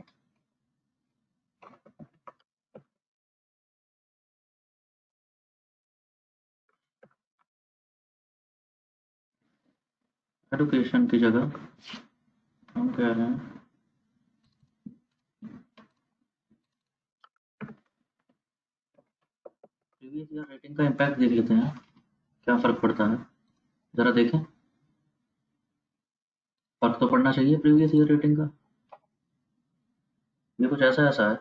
एडुकेशन की जगह हम कह रहे हैं प्रीवियस ईयर रेटिंग का इम्पैक्ट देख लेते हैं, क्या फ़र्क पड़ता है, ज़रा देखें। फ़र्क तो पड़ना चाहिए प्रीवियस ईयर रेटिंग का। ये कुछ ऐसा-ऐसा है।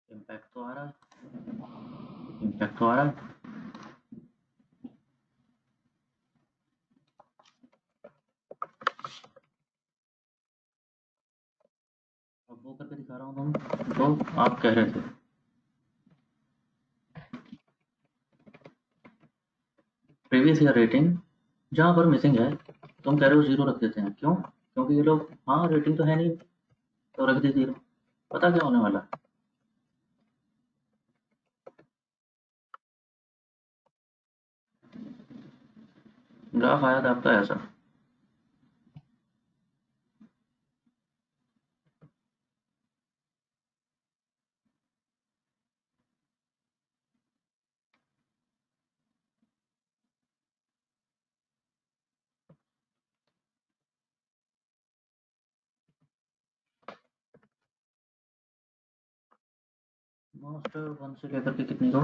इम्पैक्ट तो आ रहा है, इम्पैक्ट तो आ रहा है। अब वो करके दिखा रहा हूँ तुम, जो आप कह रहे थे। प्रीवियस ईयर रेटिंग जहाँ पर मिसिंग है, तुम कह रहे हो 0 रख देते हैं, क्यों? क्योंकि ये लोग हाँ, रेटिंग तो है नहीं, तो रख दी 0। पता क्या होने वाला है? ग्राफ आया था आपका ऐसा। मास्टर 1 से लेकर के कितनी को?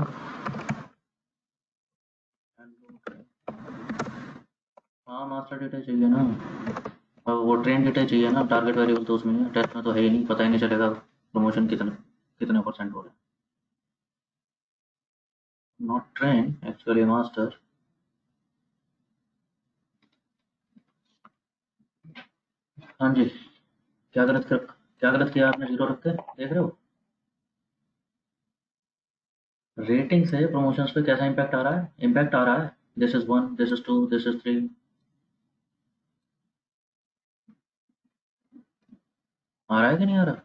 हाँ, मास्टर डेटा चाहिए ना। और वो ट्रेन डेटा चाहिए ना, टारगेट वेरिएबल तो उसमें नहीं है, टेस्ट में तो है ही नहीं, पता ही नहीं चलेगा प्रमोशन कितने कितने परसेंट हो रहे हैं। Not train, actually master. हाँ जी, क्या गलत किया आपने 0 रख के? देख रहे हो? रेटिंग से प्रमोशंस पे कैसा इम्पैक्ट आ रहा है? इम्पैक्ट आ रहा है। This is 1, this is 2, this is 3। आ रहा है कि नहीं आ रहा?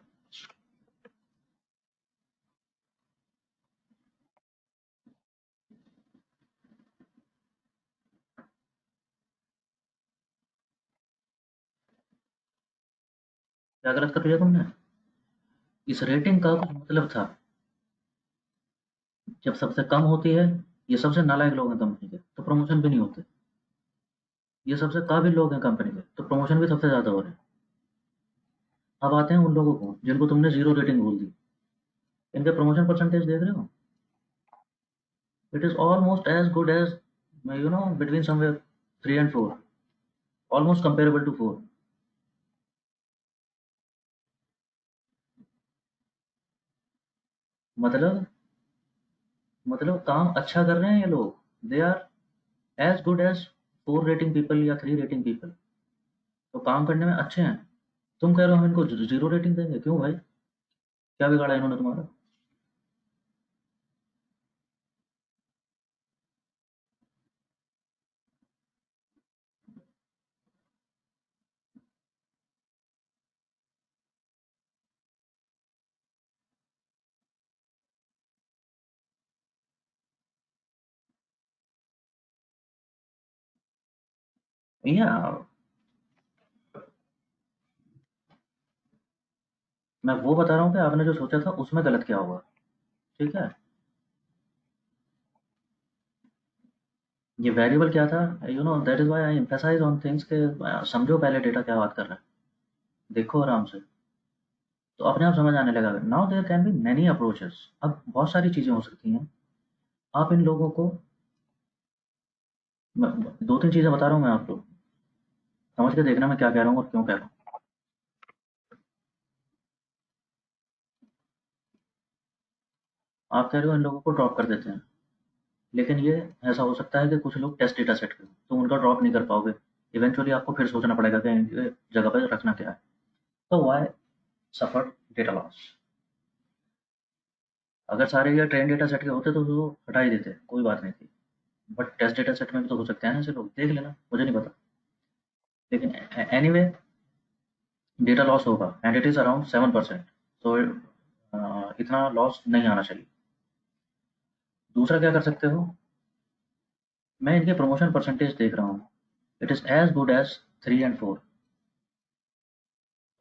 क्या गलत कर लिया तुमने? इस रेटिंग का कुछ मतलब था। जब सबसे कम होती है, ये सबसे नालायक लोग हैं कंपनी के, तो प्रमोशन भी नहीं होते। ये सबसे काबिल लोग हैं कंपनी के, तो प्रमोशन भी सबसे ज़्यादा हो रहे हैं। अब आते हैं उन लोगों को जिनको तुमने 0 रेटिंग बोल दी। इनके प्रमोशन परसेंटेज देख रहे हो? It is almost as good as between somewhere 3 and 4, almost comparable to 4। मतलब काम अच्छा कर रहे हैं ये लोग। They are as good as 4 rating people या 3 रेटिंग पीपल। तो काम करने में अच्छे हैं। तुम कह रहे हो हम इनको 0 रेटिंग देंगे, क्यों भाई? क्या बिगाड़ा इन्होंने तुम्हारा? या मैं वो बता रहा हूँ कि आपने जो सोचा था उसमें गलत क्या हुआ। ठीक है? ये वेरिएबल क्या था? That is why I emphasise on things के समझो पहले डेटा क्या बात कर रहा है। देखो आराम से, तो अपने आप समझ आने लगा। Now there can be many approaches. अब बहुत सारी चीज़ें हो सकती हैं। आप इन लोगों को 2-3 चीज़ें बता रहा हूँ मैं आपको, समझ के देखना मैं क्या कह रहा हूँ और क्यों कह रहा हूँ। आप कह रहे हो इन लोगों को ड्रॉप कर देते हैं, लेकिन ये ऐसा हो सकता है कि कुछ लोग टेस्ट डेटा सेट पे हो, तो उनका ड्रॉप नहीं कर पाओगे। इवेंचुअली आपको फिर सोचना पड़ेगा कि इनके जगह पे रखना क्या है। तो व्हाई सफर डेटा लॉस? अगर सारे ये ट्रेन डेटा सेट के होते तो वो हटा ही देते, कोई बात नहीं थी। बट टेस्ट डेटा सेट में भी तो हो सकते हैं ना ऐसे लोग, देख लेना, मुझे नहीं पता। लेकिन एनीवे डेटा लॉस होगा एंड इट इज़ अराउंड 7%। तो इतना लॉस नहीं आना चाहिए। दूसरा क्या कर सकते हो, मैं इनके प्रमोशन परसेंटेज देख रहा हूँ, it is as good as 3 and 4.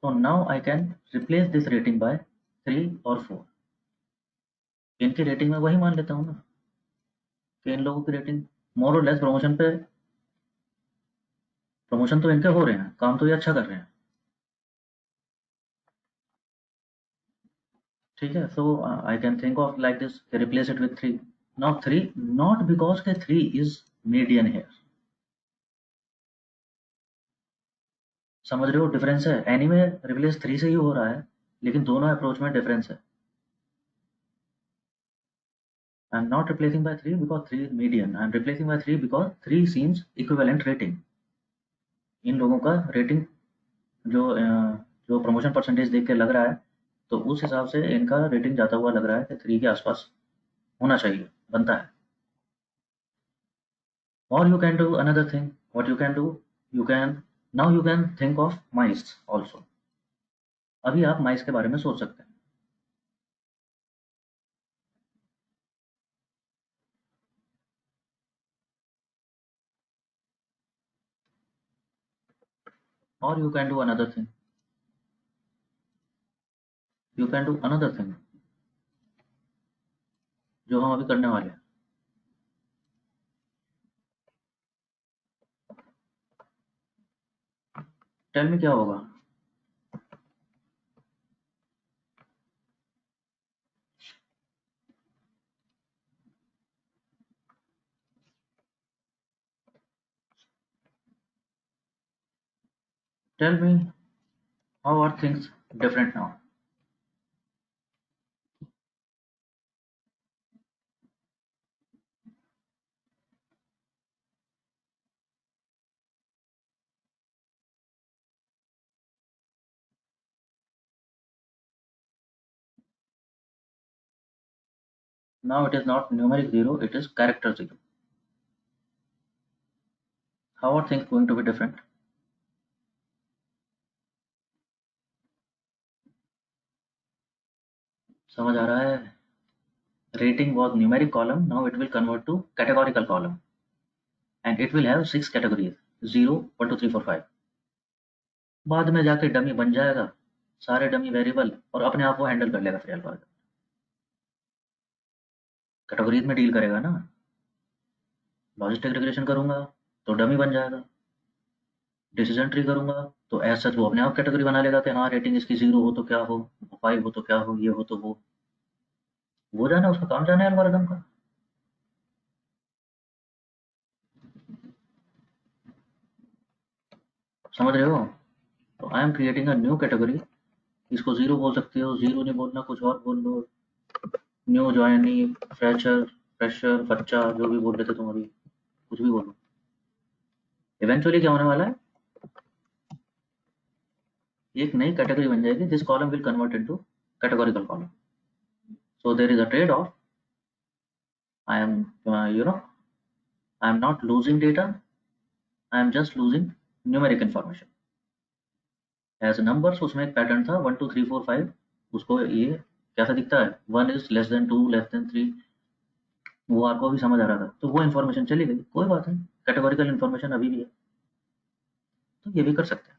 So now I can replace this rating by 3 or 4. इनकी रेटिंग में वही मान लेता हूँ ना कि इन लोगों की रेटिंग मोर और लेस प्रमोशन तो इनके हो रहे हैं, काम तो ये अच्छा कर रहे हैं, ठीक है. So I can think of like this, replace it with 3. Now 3 not because के 3 इज मीडियन हेयर. समझ रहे हो डिफरेंस है, एनी में रिप्लेस 3 से ही हो रहा है, लेकिन दोनों अप्रोच में डिफरेंस है. I am not replacing by 3 because 3 is median, I am replacing by 3 because 3 seems equivalent rating. इन लोगों का रेटिंग जो जो प्रमोशन परसेंटेज देख के लग रहा है, तो उस हिसाब से इनका रेटिंग जाता हुआ लग रहा है कि 3 के आसपास होना चाहिए, बनता है. Or you can do another thing. What you can do, you can now you can think of mice also. अभी आप mice के बारे में सोच सकते हैं. Or you can do another thing. You can do another thing जो हम अभी करने वाले हैं. टेल मी क्या होगा. Tell me how are things different now. Now it is not numeric 0, it is character 0. How are things going to be different? समझ आ रहा है. Rating was numeric column, now it will convert to categorical column, and it will have 6 categories, 0, 1, 2, 3, 4, 5. बाद में जाके डमी बन जाएगा, सारे डमी वेरिएबल, और अपने आप वो हैंडल कर लेगा फिर एल्गोरिथम. कैटेगरीज में डील करेगा ना. लॉजिस्टिक रिग्रेशन करूंगा तो डमी बन जाएगा. डिसीजन ट्री करूंगा तो एज सच वो अपने आप कैटेगरी बना लेगा कि हाँ रेटिंग इसकी 0 हो तो क्या हो, 5 हो तो क्या हो, ये हो तो वो जाना उसका काम, जाना है एल्गोरिथम का. समझ रहे हो. तो आई am creating a new category. इसको 0 बोल सकते हो, 0 नहीं बोलना कुछ और बोल दो. न्यू ज्वाइनी, फ्रेशर, फ्रेशर, बच्चा, जो भी बोल रहे थे तुम अभी, कुछ भी बोलो. इवेंचुअली क्या होने वाला है, एक नई कैटेगरी बन जाएगी. This column will convert into categorical column. So there is a trade off. I am I am not losing data, I am just losing numeric information. As numbers उसमें एक पैटर्न था 1 2 3 4 5, उसको ये कैसा दिखता है, 1 is less than 2 less than 3, वो आपको भी समझ आ रहा था, तो वो इन्फॉर्मेशन चली गई, कोई बात नहीं, कैटेगोरिकल इन्फॉर्मेशन अभी भी है, तो ये भी कर सकते हैं.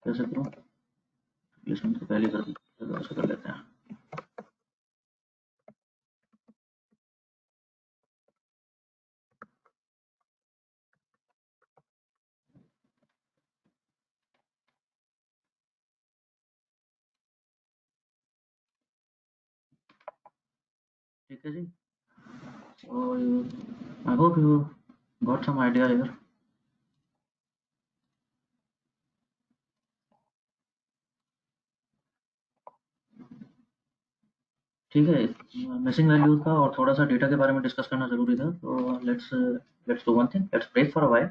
कैसे करूँ, प्लेसमेंट तो पहले कर, ऐसे कर लेते हैं. ठीक है जी. So I hope you got some idea here. ठीक है. मिसिंग वैल्यूज का और थोड़ा सा डेटा के बारे में डिस्कस करना जरूरी था, तो let's do one thing, let's break for a while,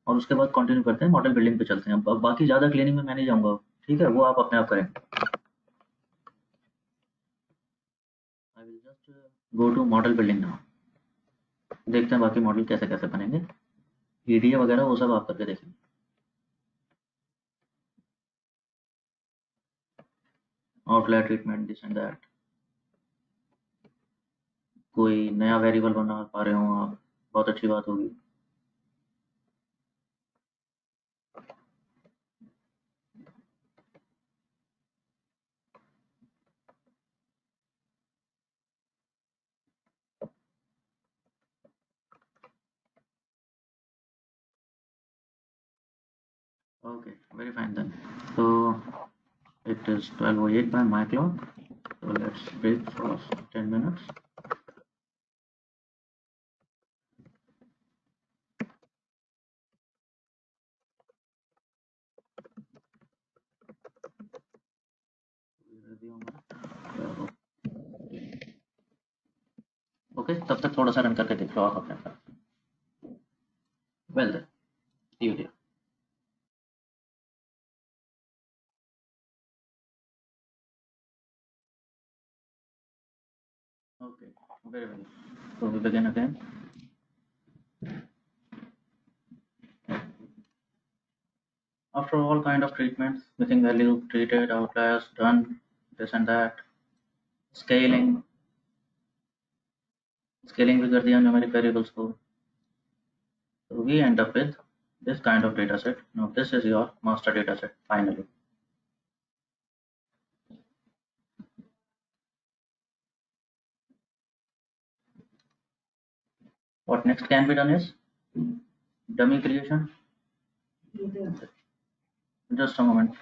और उसके बाद कंटिन्यू करते हैं, मॉडल बिल्डिंग पे चलते हैं. बाकी ज़्यादा क्लीनिंग में मैं नहीं जाऊँगा, ठीक है, वो आप अपने आप करें. I will just go to model building now. देखते हैं बाकी मॉडल कैसे कैसे बनेंगे, ईडीए वगैरह वो सब आप करके देखेंगे। Outlier treatment, this and that, कोई नया वेरिएबल बना पा रहे हो आप, बहुत अच्छी बात होगी। Okay, very fine then. So it is 12:08 by my clock, so let's break for 10 minutes. Okay, तब तक थोड़ा सा रन करके देख लो आप अपने साथ। Well then, see you there. Okay, very well. So we begin again. After all kind of treatments, missing value treated, outliers done, this and that, scaling भी कर दिया numeric variables को, so we end up with this kind of data set. Now this is your master data set finally. What next can be done is dummy creation. Just a moment.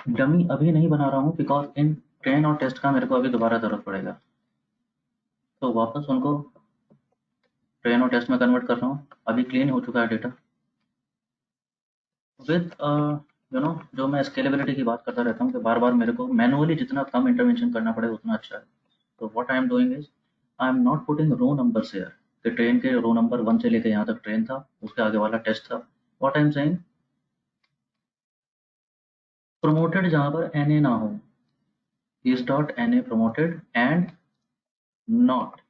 Dummy अभी नहीं बना रहा हूँ बिकॉज इन ट्रेन और टेस्ट का मेरे को अभी दोबारा जरूरत पड़ेगा, तो वापस उनको ट्रेन और टेस्ट में कन्वर्ट कर रहा हूँ। अभी क्लीन हो चुका है डेटा विद जो मैं स्केलेबिलिटी की बात करता रहता हूँ कि बार बार मेरे को मैनुअली जितना कम इंटरवेंशन करना पड़े उतना अच्छा है। तो what I am doing is I am not putting row numbers here कि ट्रेन के रो नंबर 1 से लेके यहाँ तक ट्रेन था, उसके आगे वाला टेस्ट था। What I am saying, promoted जहाँ पर एन ए ना हो, is dot N A promoted and not,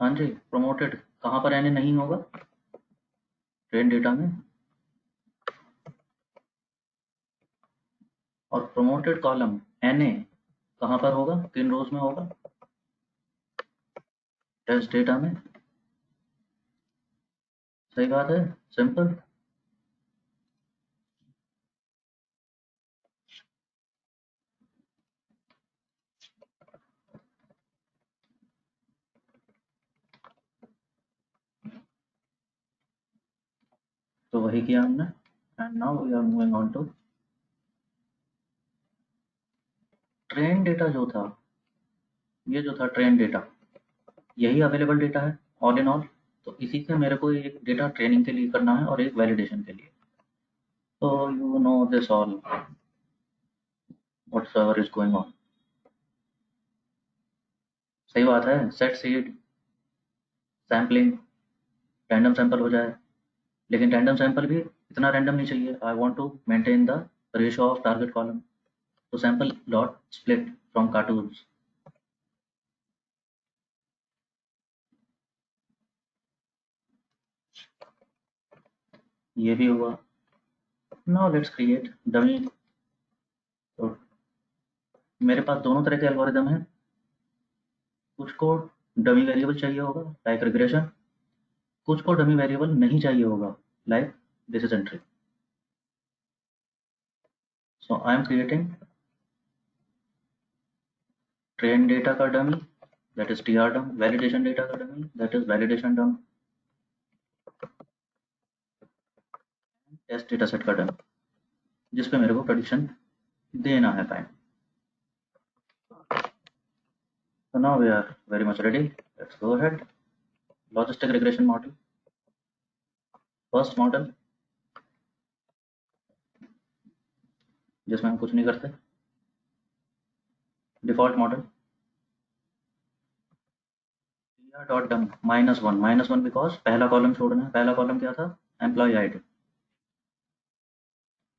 हाँ जी, प्रोमोटेड कहाँ पर एन ए नहीं होगा ट्रेन डेटा में, और प्रोमोटेड कॉलम एन ए कहाँ पर होगा, किन रोज में होगा, टेस्ट डेटा में। सही बात है, सिंपल। तो वही किया हमने, and now we are moving on to train data. जो था ये जो था ट्रेन डेटा, यही अवेलेबल डेटा है ऑल इन ऑल। तो इसी से मेरे को एक डेटा ट्रेनिंग के लिए करना है और एक वैलिडेशन के लिए। तो you know this all whatsoever is going on. सही बात है, set seed sampling random sample हो जाए, लेकिन रैंडम सैंपल भी इतना रैंडम नहीं चाहिए। I want to maintain the ratio of target column, तो sample dot split from cartoons. ये भी हुआ। Now let's create dummy. तो मेरे पास दोनों तरह के एल्गोरिदम हैं, कुछ को डमी वेरिएबल चाहिए होगा लाइक रिग्रेशन, कुछ को डमी वेरिएबल नहीं चाहिए होगा like this is entry. So I am creating train data का dummy, that is T R dum, validation data का dummy, that is validation dum, test data set का डमी जिसपे मेरे को प्रेडिक्शन देना है time. So now we are very much ready. Let's go ahead. Logistic regression model. First model जिसमें हम कुछ नहीं करते, डिफॉल्ट मॉडल या डॉट डम -1 बिकॉज पहला कॉलम छोड़ना है। पहला कॉलम क्या था? एम्प्लॉय आईडी,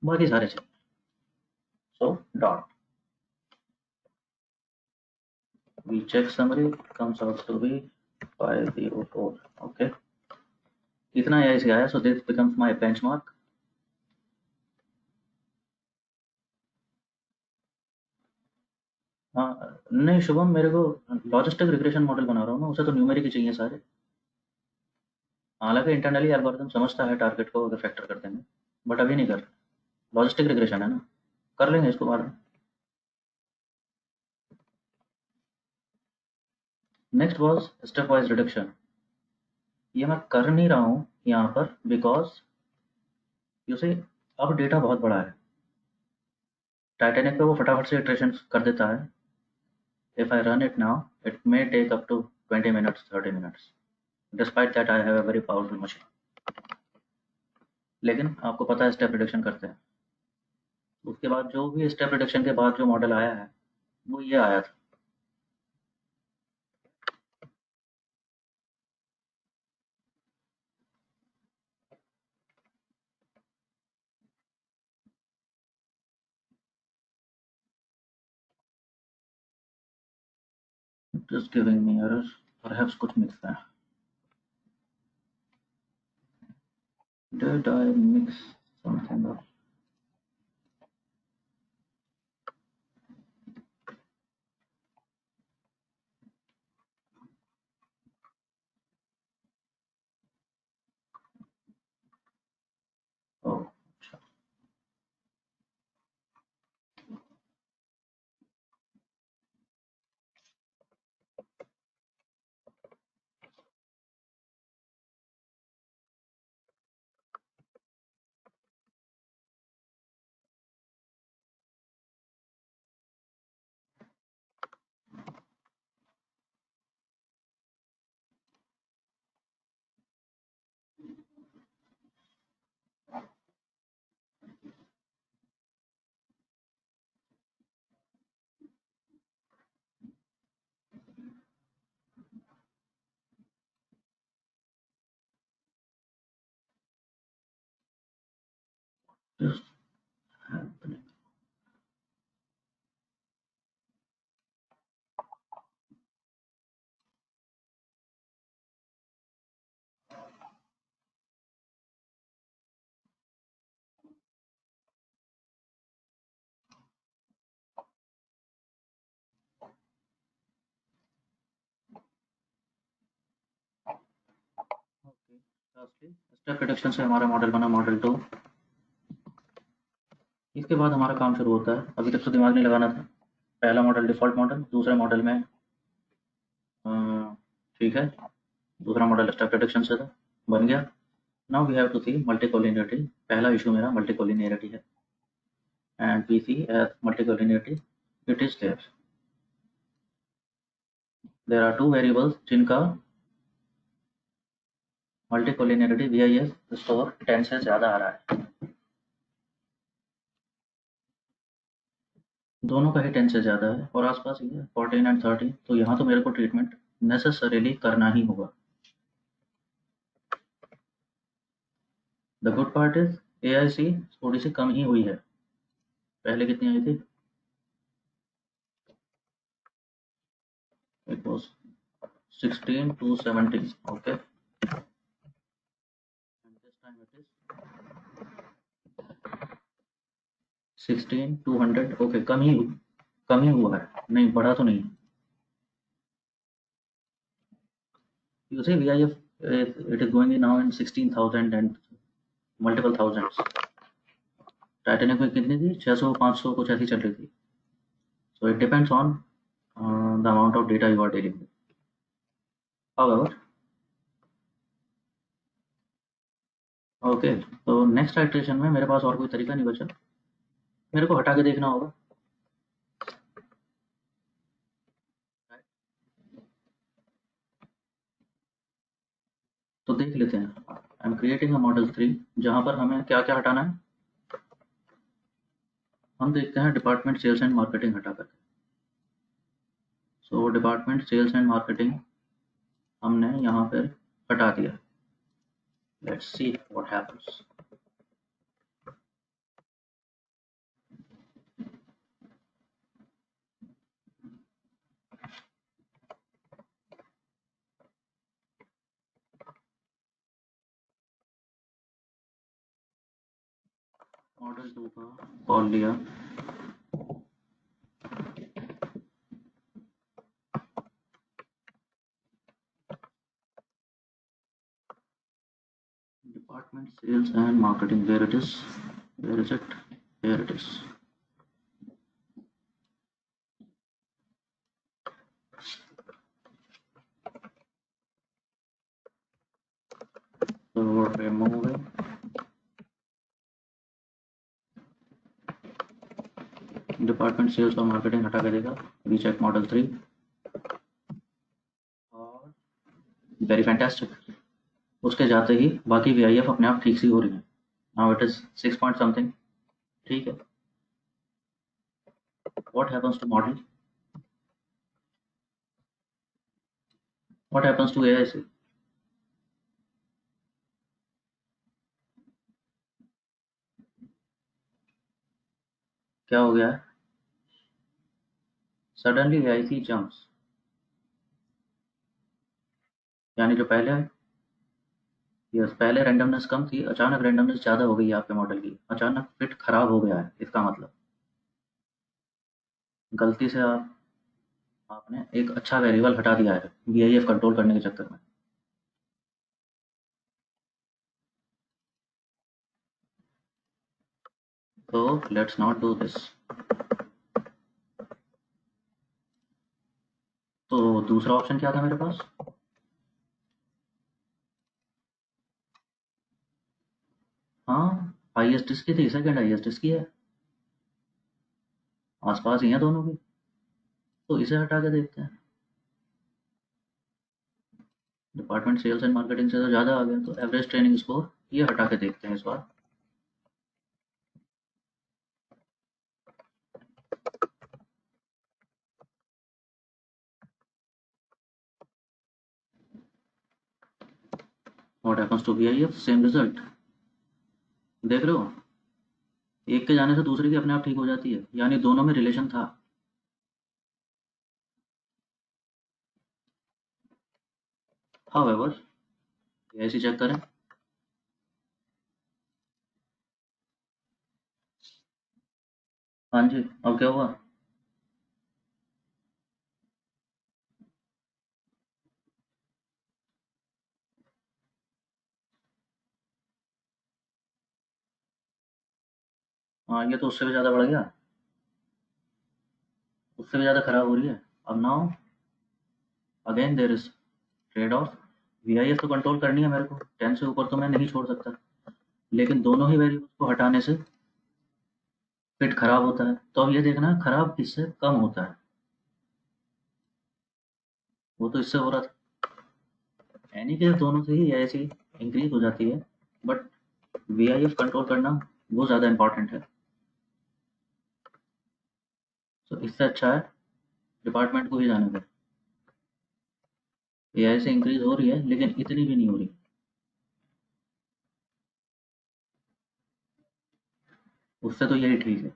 बाकी सारे चाहिए। So dot we check summary comes out to be 504। Okay, इतना ऐसे आया। So this becomes my benchmark. हाँ नहीं शुभम, मेरे को लॉजिस्टिक रिग्रेशन मॉडल बना रहा हूँ ना, उसे तो न्यूमेरिक ही चाहिए सारे। हालांकि इंटरनली एल्गोरिथम समझता है टारगेट को अगर फैक्टर कर देंगे, बट अभी नहीं कर रहे। लॉजिस्टिक रिग्रेशन है ना, कर लेंगे इसको बाद में। Next was step wise reduction. ये मैं कर नहीं रहा हूँ यहाँ पर बिकॉज यू सी अब डेटा बहुत बड़ा है। टाइटेनिक पे वो फटाफट से इटरेशन कर देता है। If I run it now it may take up to 20 minutes 30 minutes despite that I have a very powerful machine. लेकिन आपको पता है स्टेप रिडक्शन करते हैं। उसके बाद जो भी स्टेप रिडक्शन के बाद जो मॉडल आया है वो ये आया था। Just giving me errors, perhaps कुछ मिक्स है। Did I mix something up? Oh, अच्छा। Just happening. Okay, lastly, step reduction से हमारा मॉडल बना मॉडल 2। इसके बाद हमारा काम शुरू होता है। अभी तक तो दिमाग नहीं लगाना था। पहला मॉडल डिफ़ॉल्ट मॉडल, दूसरे मॉडल में ठीक है, दूसरा मॉडल स्टेप रिडक्शन से था, बन गया। Now we have to see multicollinearity. पहला इशू मेरा मल्टीकोलिनियरिटी है and we see as multicollinearity it is there are two variables जिनका मल्टीकोलिनियरिटी VIS स्कोर 10 से ज़्यादा आ रहा है। दोनों का ही 10 से ज़्यादा है और आसपास ही है 14 एंड 13। तो यहाँ तो मेरे को ट्रीटमेंट नेसेसरीली करना ही होगा। The good part is AIC थोड़ी सी कम ही हुई है। पहले कितनी आई थी? It was 16 to 17। Okay, and this time it is 16 200। Okay, कम ही हुआ है, नहीं बढ़ा तो नहीं। You see VIF it is going in now in 16,000 and multiple thousands। Titanic में कितनी थी? 600 500 कुछ ऐसी चल रही थी। So it depends on the amount of data you are dealing with। However, okay, तो नेक्स्ट आइट्रेशन में मेरे पास और कोई तरीका नहीं बचा, मेरे को हटा के देखना होगा। तो देख लेते हैं। आई एम क्रिएटिंग अ मॉडल 3 जहां पर हमें क्या क्या हटाना है। हम देखते हैं डिपार्टमेंट सेल्स एंड मार्केटिंग हटा कर। So department sales and marketing हमने यहाँ पर हटा दिया। Let's see what happens. Model 2 का कॉल लिया, department sales and marketing, where it is, where is it, where it is. So removing department sales और मार्केटिंग हटा के देगा, रीचेक मॉडल 3 और वेरी फैंटास्टिक। उसके जाते ही बाकी वीआईएफ अपने आप ठीक सी हो रही है। Now it is 6 point something, ठीक है। What happens to model, what happens to AIC? क्या हो गया है? सडनली एआईसी जंप्स, यानी जो पहले, यस पहले रैंडमनेस कम थी, अचानक रैंडमनेस ज़्यादा हो गई है आपके मॉडल की, अचानक फिट खराब हो गया है। इसका मतलब गलती से आपने एक अच्छा वेरिएबल हटा दिया है वीआईएफ कंट्रोल करने के चक्कर में। तो लेट्स नॉट डू दिस। तो दूसरा ऑप्शन क्या था मेरे पास? हाँ, हाईएस्ट इसकी थी, सेकंड हाईएस्ट इसकी है, आसपास ही है दोनों की। तो इसे हटा के देखते हैं। डिपार्टमेंट सेल्स एंड मार्केटिंग से तो ज़्यादा आ गया, तो एवरेज ट्रेनिंग स्कोर ये हटा के देखते हैं इस बार। What happens to VIF? Same result. देख रहे हो, एक के जाने से दूसरे की अपने आप ठीक हो जाती है, यानी दोनों में रिलेशन था। हाउएवर, ऐसे चेक करें। हाँ जी, अब क्या हुआ? हाँ, ये तो उससे भी ज़्यादा बढ़ गया, उससे भी ज़्यादा खराब हो रही है। अब now again there is trade off. VIF तो कंट्रोल करनी है मेरे को, 10 से ऊपर तो मैं नहीं छोड़ सकता, लेकिन दोनों ही वेरिएबल्स को हटाने से फिट खराब होता है। तो अब ये देखना है खराब किससे कम होता है। वो तो इससे हो रहा था, एनी केस दोनों से ही ऐसी इंक्रीज हो जाती है, बट वीआईएफ कंट्रोल करना वो ज़्यादा इंपॉर्टेंट है। तो इससे अच्छा है डिपार्टमेंट को ही जाने दें। एआई से इंक्रीज हो रही है, लेकिन इतनी भी नहीं हो रही, उससे तो यही ठीक है।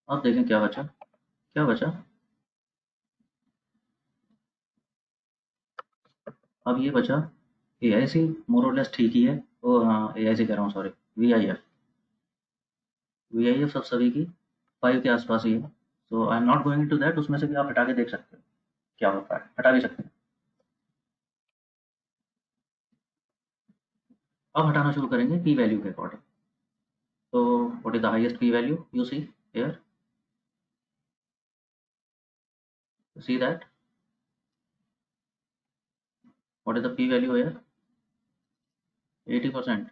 अब देखें क्या बचा, क्या बचा। अब ये बचा एआईसी, मोर और लेस ठीक ही है। ओ हाँ, एआईसी कह रहा हूँ, सॉरी, वीआईएफ। वीआईएफ सब सभी की 5 के आसपास ही है। So I am not going to that, उसमें से भी आप हटा के देख सकते हो क्या होता है, हटा भी सकते हैं। अब हटाना शुरू करेंगे पी वैल्यू के अकॉर्डिंग। तो what is the highest P value you see here? See that, what is the P value here? 80%,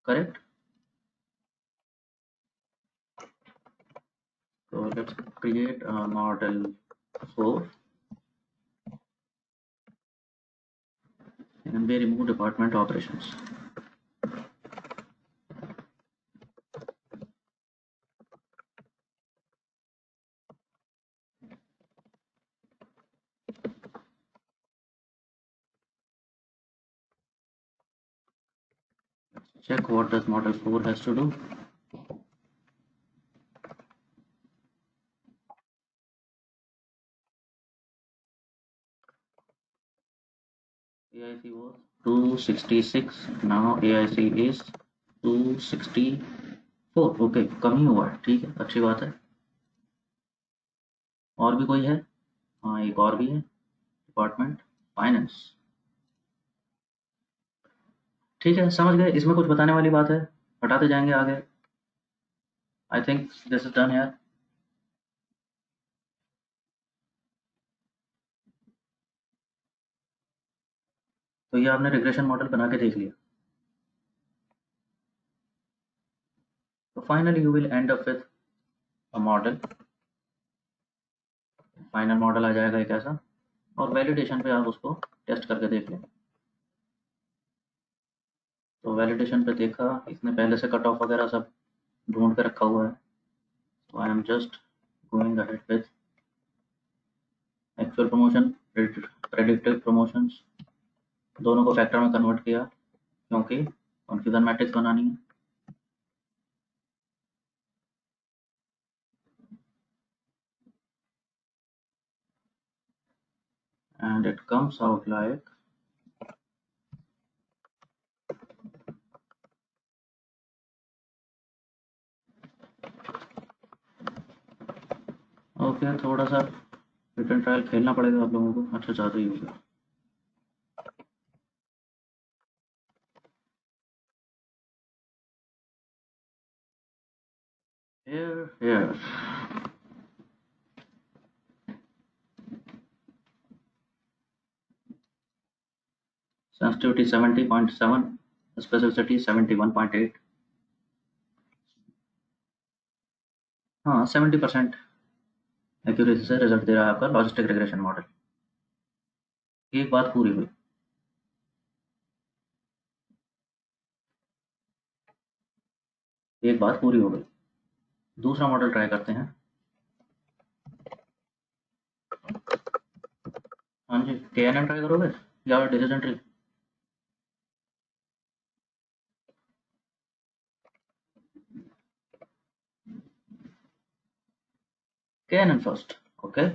correct. So let's create a model 4 and we remove department operations. check what does model 4 has to do. AIC was 266, now AIC is 264. Okay, कम ही हुआ है, ठीक है, अच्छी बात है। और भी कोई है? हाँ, एक और भी है, डिपार्टमेंट फाइनेंस। ठीक है, समझ गए, इसमें कुछ बताने वाली बात है, हटाते जाएंगे आगे। I think this is done यार। तो ये आपने रिग्रेशन मॉडल बना के देख लिया। तो finally you will end up with a model, final model आ जाएगा एक ऐसा, और वैलिडेशन पे आप उसको टेस्ट करके देख लें। तो वैलिडेशन पे देखा, इसने पहले से कट ऑफ वगैरह सब ढूंढ के रखा हुआ है। तो I am just going ahead with actual promotion, predicted promotions, दोनों को फैक्टर में कन्वर्ट किया क्योंकि कॉन्फ्यूजन मैट्रिक्स बनानी है। And it comes out like okay, थोड़ा सा रिटर्न ट्रायल खेलना पड़ेगा आप लोगों को, अच्छा ज़्यादा ही हो गया। Here. Sensitivity 70.7, specificity 71.8। हाँ, 70% एक्यूरेसी से रिजल्ट दे रहा है आपका लॉजिस्टिक रिग्रेशन मॉडल। एक बात पूरी हुई। एक बात पूरी हो गई। दूसरा मॉडल ट्राई करते हैं। हाँ जी, KNN ट्राई करोगे या decision tree? KNN first, okay.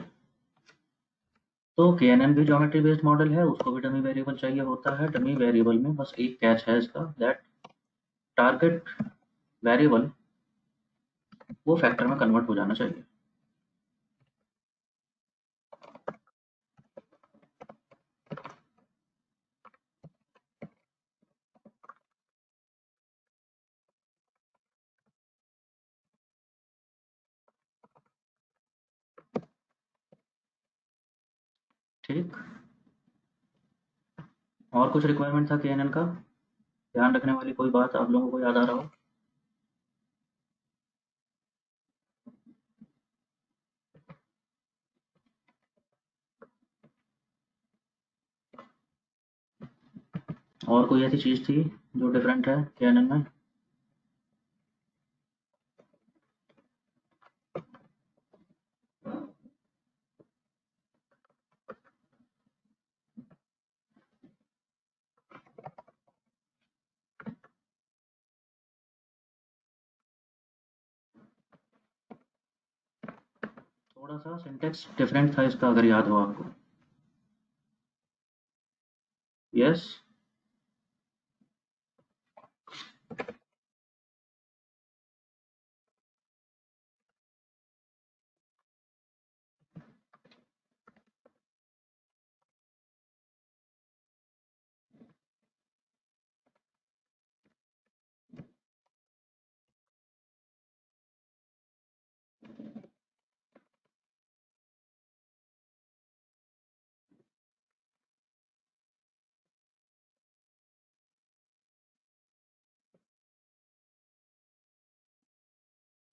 तो KNN भी ज्योमेट्री बेस्ड मॉडल है, उसको भी डमी वेरिएबल चाहिए होता है। डमी वेरिएबल में बस एक कैच है इसका, दैट टारगेट वेरिएबल वो फैक्टर में कन्वर्ट हो जाना चाहिए। ठीक, और कुछ रिक्वायरमेंट था KNN का ध्यान रखने वाली, कोई बात आप लोगों को याद आ रहा हो? और कोई ऐसी चीज थी जो डिफरेंट है KNN में? थोड़ा सा सिंटेक्स डिफरेंट था इसका, अगर याद हो आपको। यस,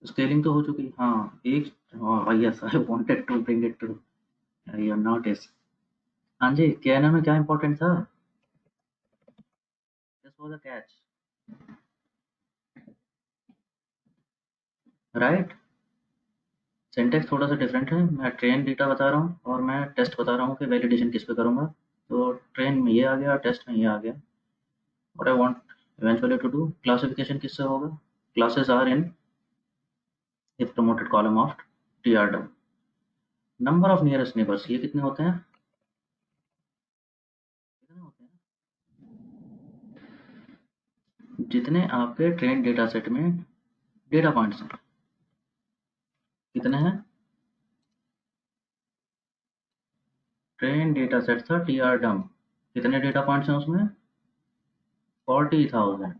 स्केलिंग तो हो चुकी, हाँ एक, yes I wanted to bring it to your notice. हाँ जी, KNN में क्या इंपॉर्टेंट था? This was a catch, right. Syntax थोड़ा सा डिफरेंट है, मैं ट्रेन डेटा बता रहा हूँ और मैं टेस्ट बता रहा हूँ कि वैलिडेशन किस पे करूँगा। तो ट्रेन में ये आ गया, टेस्ट में ये आ गया। What I want Eventually to do classification किससे होगा? Classes are in if promoted column of TRW. Number of nearest neighbors, ये कितने होते हैं? कितने होते हैं? जितने आपके ट्रेन डेटा सेट में डेटा पॉइंट्स हैं, कितने हैं? ट्रेन डेटा सेट था TRW, कितने डेटा पॉइंट्स हैं उसमें? 40,000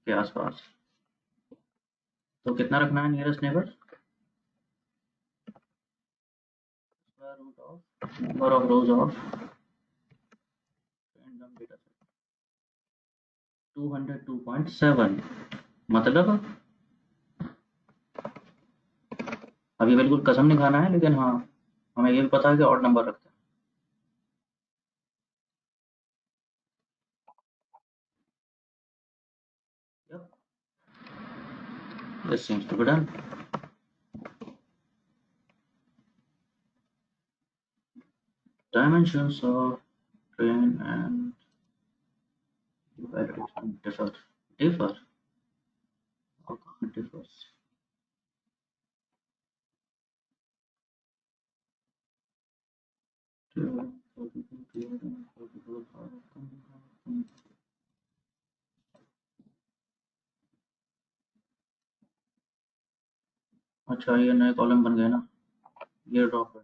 के आसपास। तो कितना रखना है nearest neighbour? Square root of number of rows of random data set 202.7। मतलब अभी बिल्कुल कसम नहीं खाना है, लेकिन हाँ हमें ये भी पता है कि ऑड नंबर रखते हैं। Yep. This seems to be done. Dimensions of train and validation differ. How come it differs? अच्छा, ये नए कॉलम बन गए ना, ये ड्रॉप करना।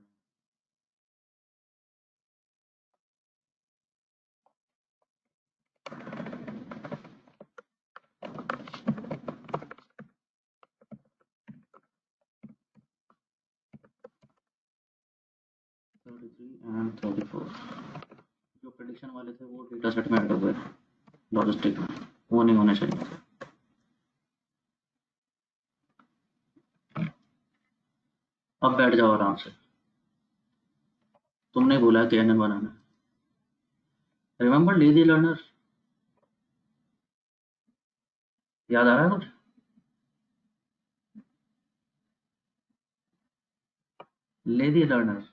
and 34 जो प्रेडिक्शन वाले थे वो डेटा सेट में ऐड हुए लॉजिस्टिक में, वो नहीं होने चाहिए थे। अब बैठ जाओ आराम से, तुमने बोला कि एनएन बनाना। Remember lazy learner? याद आ रहा है कुछ? लेजी लर्नर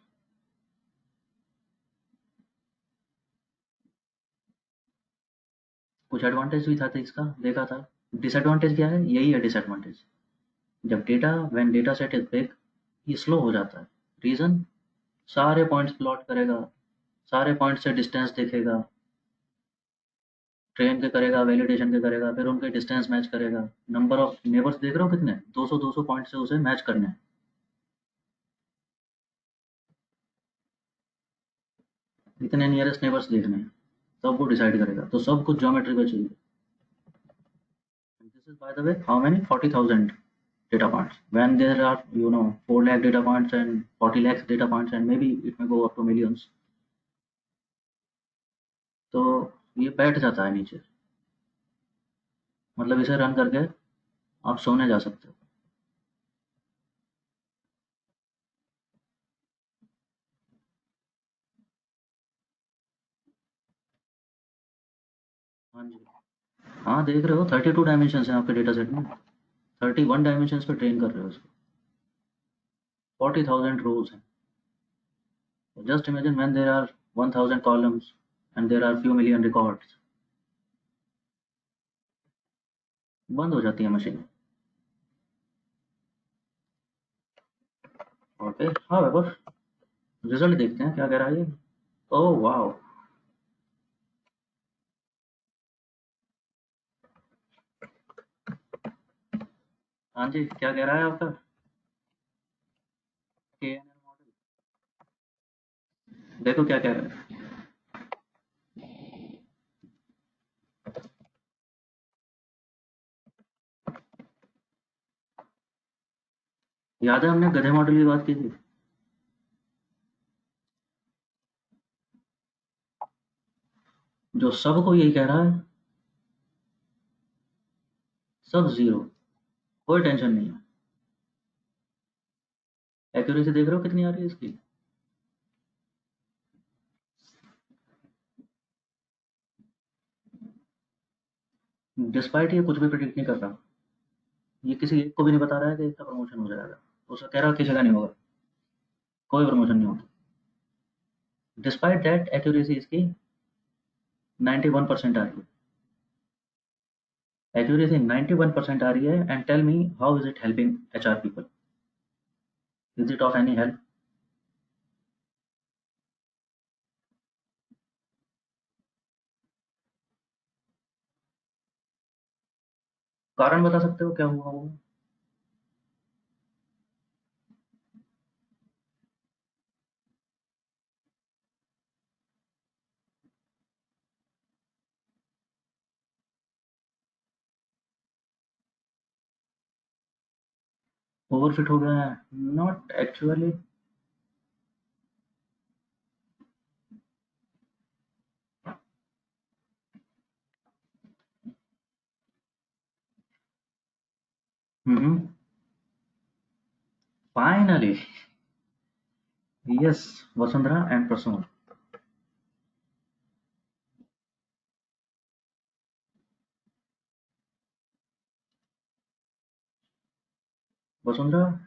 कुछ एडवांटेज भी था तो इसका देखा था। डिसएडवांटेज क्या है? यही है डिसएडवांटेज। जब data when data set is big, ये स्लो हो जाता है। रीजन? सारे पॉइंट्स प्लॉट करेगा, सारे पॉइंट से डिस्टेंस देखेगा, ट्रेन के करेगा, वैलिडेशन के करेगा, फिर उनके डिस्टेंस मैच करेगा। नंबर ऑफ नेबर्स देख रहे हो कितने? 200 पॉइंट से उसे मैच करने हैं। इतने नियरेस्ट नेबर्स देखने हैं, तब वो डिसाइड करेगा। तो सब कुछ ज्योमेट्री पे चाहिए। This is by the way how many 40,000 data points. When there are 4 lakh data points and 40 lakhs data points, and maybe it may go up to millions, तो ये बैठ जाता है नीचे। मतलब इसे रन करके आप सोने जा सकते हो। हाँ जी, हाँ देख रहे हो 32 डायमेंशन हैं आपके डेटा सेट में, 31 डायमेंशन पे ट्रेन कर रहे हो इसको, 40,000 रोज हैं। Just imagine when there are 1000 columns and there are few million records, बंद हो जाती है मशीन। ओके, हाँ वैभव, रिजल्ट देखते हैं क्या कह रहा है ये। ओह वाओ, हाँ जी क्या कह रहा है आपका KNN मॉडल? देखो क्या कह रहा है। याद है हमने गधे मॉडल की बात की थी? जो सबको यही कह रहा है, सब जीरो, कोई टेंशन नहीं है। एक्यूरेसी देख रहे हो कितनी आ रही है इसकी? डिस्पाइट ये कुछ भी प्रिडिक्ट नहीं कर रहा, ये किसी एक को भी नहीं बता रहा है कि इसका प्रमोशन हो जाएगा। उसका कह रहा है किसी का नहीं होगा, कोई प्रमोशन नहीं होगा। डिस्पाइट दैट एक्यूरेसी इसकी 91% आ रही है। एक्यूरेसी 91% आ रही है, and tell me how is it helping HR people? Is it of any help? कारण बता सकते हो क्या हुआ होगा? ओवरफिट हो गया है? Not actually. Finally, yes, Vasundhara and Prasoon. Vasundhara,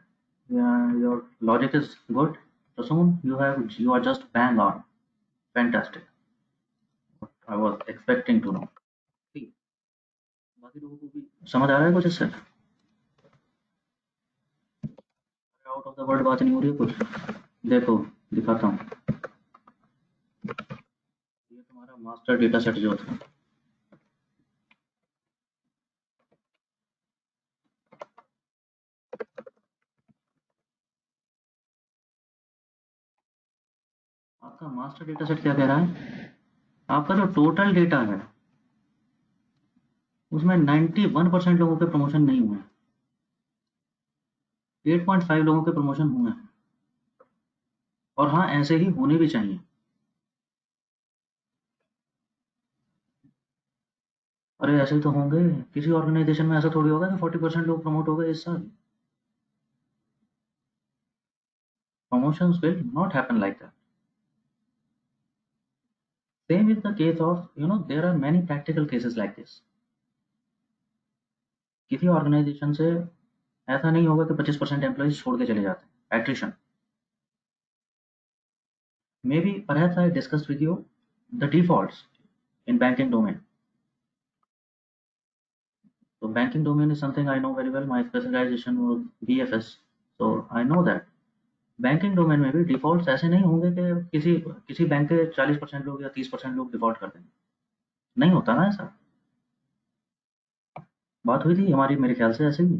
yeah, your logic is good. Prasoon, you are just bang on. Fantastic. I was expecting to know. See, बाकी लोगों को भी समझ आ रहा है कुछ इससे? आउट ऑफ द वर्ड बात नहीं हो रही है कुछ? देखो, दिखाता हूँ। ये तुम्हारा मास्टर डेटा सेट जो था, आपका मास्टर डेटा सेट क्या कह रहा है? आपका जो टोटल डेटा है उसमें 91% लोगों के प्रमोशन नहीं हुए हैं, 8.5 लोगों के प्रमोशन हुए हैं। और हाँ, ऐसे ही होने भी चाहिए। अरे ऐसे ही तो होंगे। किसी ऑर्गेनाइजेशन में ऐसा थोड़ी होगा कि 40% लोग प्रमोट हो गए इस साल। Promotions will not happen like that. Same with the case of, there are many practical cases like this. किसी ऑर्गेनाइजेशन से ऐसा नहीं होगा कि 25% एम्प्लॉइज छोड़ के चले जाते हैं, attrition. Maybe perhaps I discussed with you the defaults in banking domain. So banking domain is something I know very well. My specialization was BFS, so I know that. Banking domain में भी डिफॉल्ट्स ऐसे नहीं होंगे कि किसी किसी बैंक के 40% लोग या 30% लोग डिफॉल्ट कर देंगे। नहीं होता ना ऐसा। बात हुई थी हमारी मेरे ख्याल से ऐसे ही।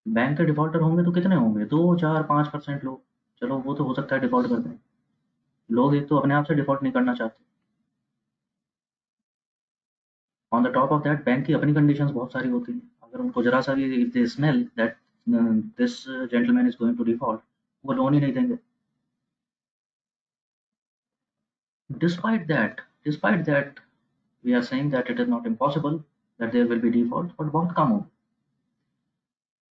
बैंक के डिफॉल्टर होंगे तो कितने होंगे? 2, 4, 5% लोग। चलो वो तो हो सकता है डिफॉल्ट कर दें। लोग एक तो अपने आप से डिफॉल्ट नहीं करना चाहते। On the top of that bank की अपनी कंडीशंस बहुत सारी होती हैं। अगर उनको जरा सा भी if they smell that this gentleman is going to default, वो लोन ही नहीं देंगे। Despite that we are saying that it is not impossible that there will be default, but बहुत कम हो।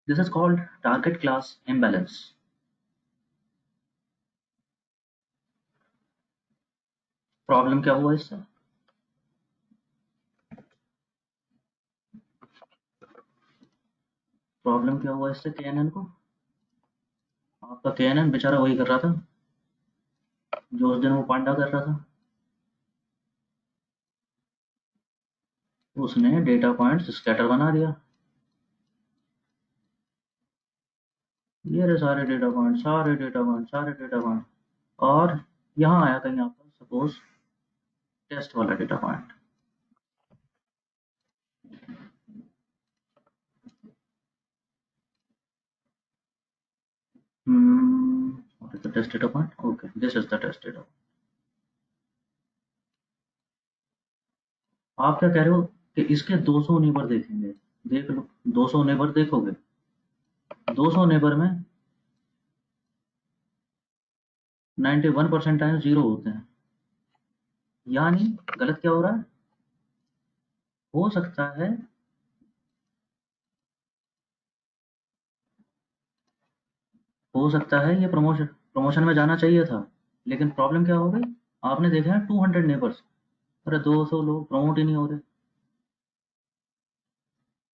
This is called target class imbalance. Problem क्या हुआ इससे? प्रॉब्लम क्या हुआ इससे केएनएन को? आपका केएनएन बेचारा वही कर रहा था जो उस दिन वो पांडा कर रहा था। उसने डेटा पॉइंट्स स्कैटर बना दिया। ये रहे सारे डेटा पॉइंट, सारे डेटा पॉइंट, सारे डेटा पॉइंट। और यहाँ आया कहीं आपका सपोज टेस्ट वाला data point. What is the test data point? Okay, this is the test data. आप क्या कह रहे हो कि इसके 200 नेबर देखेंगे? देख लो, 200 नेबर देखोगे, 200 नेबर में 91% टाइम जीरो होते हैं। यानी गलत क्या हो रहा है? हो सकता है ये प्रमोशन में जाना चाहिए था, लेकिन प्रॉब्लम क्या हो गई? आपने देखा है 200 नेबर्स, अरे 200 लोग प्रमोट ही नहीं हो रहे।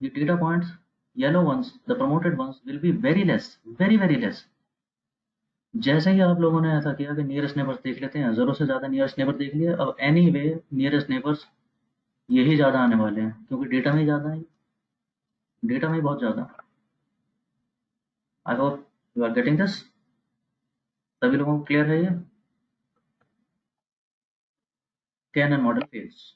The data points, yellow ones, the promoted ones will be very less, very very less. जैसे ही आप लोगों ने ऐसा किया कि नियरेस्ट नेबर्स देख लेते हैं, जरूरत से ज्यादा नियरेस्ट नेबर देख लिए, अब एनी वे नियरेस्ट नेबर्स यही ज़्यादा आने वाले हैं क्योंकि डेटा में ही ज़्यादा है, डेटा में ही बहुत ज़्यादा। I hope you are getting this. सभी लोगों को क्लियर है ये? KNN model fails.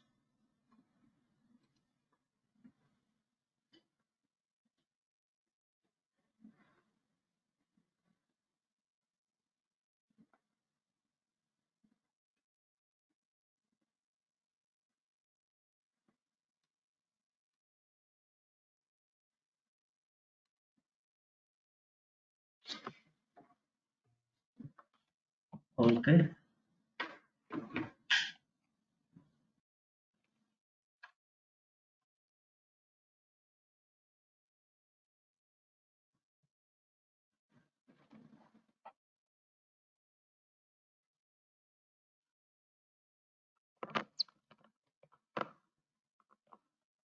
ओके,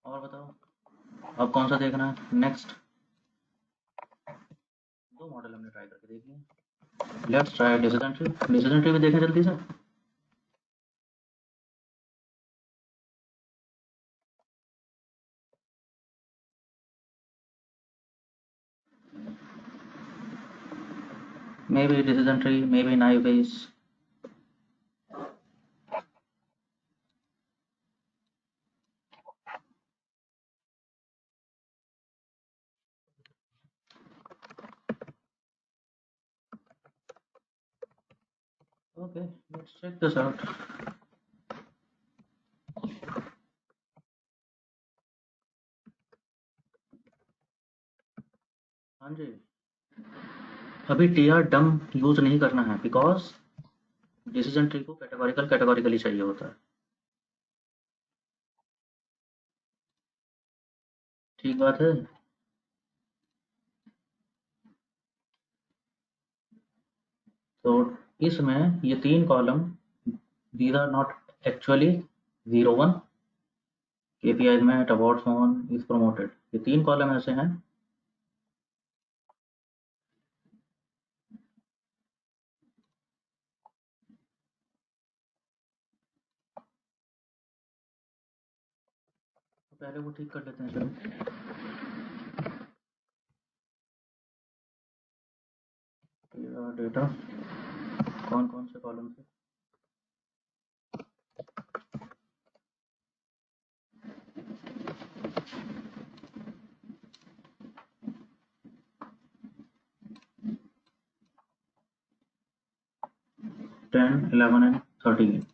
और बताओ अब कौन सा देखना है नेक्स्ट? दो मॉडल हमने ट्राई करके देख लिए, let's try decision tree. Decision tree भी देखें जल्दी से। Maybe decision tree, maybe naive Bayes. Okay, let's check this out. हाँ जी, अभी टी आर डम यूज नहीं करना है बिकॉज डिसीजन ट्री को कैटेगोरिकली चाहिए होता है। ठीक बात है। तो इसमें ये तीन column, these are not actually 01 KPI met, awards won, is promoted, ये तीन कॉलम ऐसे हैं तो पहले वो ठीक कर लेते हैं। चलो डेटा कौन कौन से कॉलम से? Ten, 11 and 13।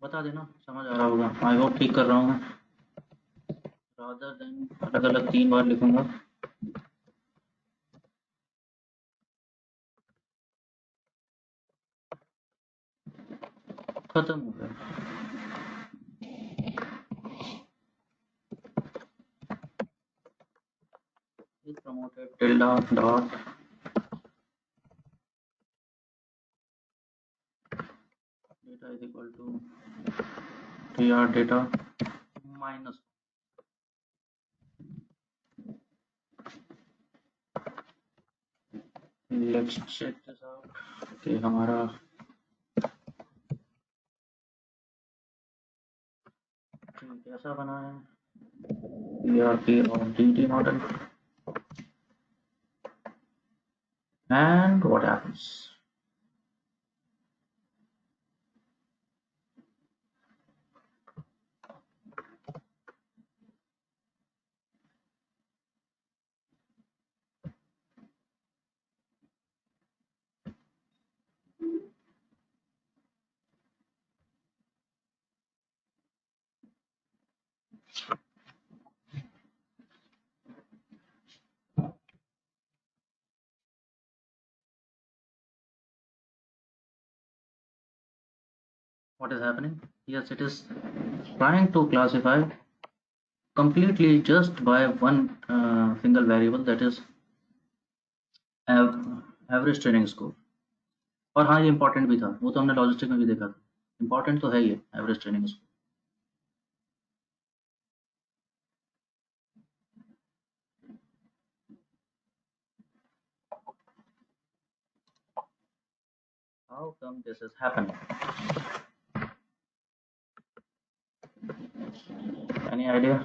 बता देना, समझ आ रहा होगा। आई होप ठीक कर रहा हूँ मैं, रादर देन अलग अलग तीन बार लिखूंगा। खत्म हो गया। is promoted tilde dot data is equal to tr data minus। Let's check this out कि हमारा ट्री कैसा बना है। ERP और DT model, and what happens? What is happening? Yes, it is trying to classify completely just by one single variable, that is average training score. और हाँ, ये इंपॉर्टेंट भी था, वो तो हमने लॉजिस्टिक में भी देखा था। इंपॉर्टेंट तो है ये average training score. How come this is happening? Any idea?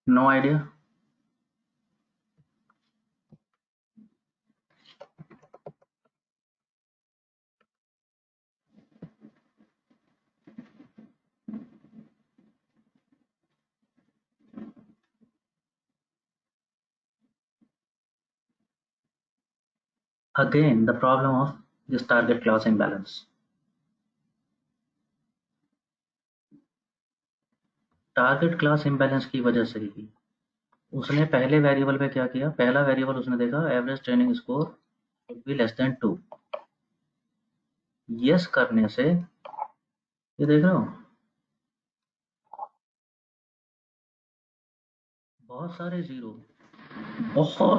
No idea. Again, the problem of this target class imbalance. Target class imbalance की वजह से ही उसने पहले वेरिएबल पे क्या किया, पहला वेरिएबल उसने देखा average training score should be less than 2। Yes करने से ये देख रहे हो बहुत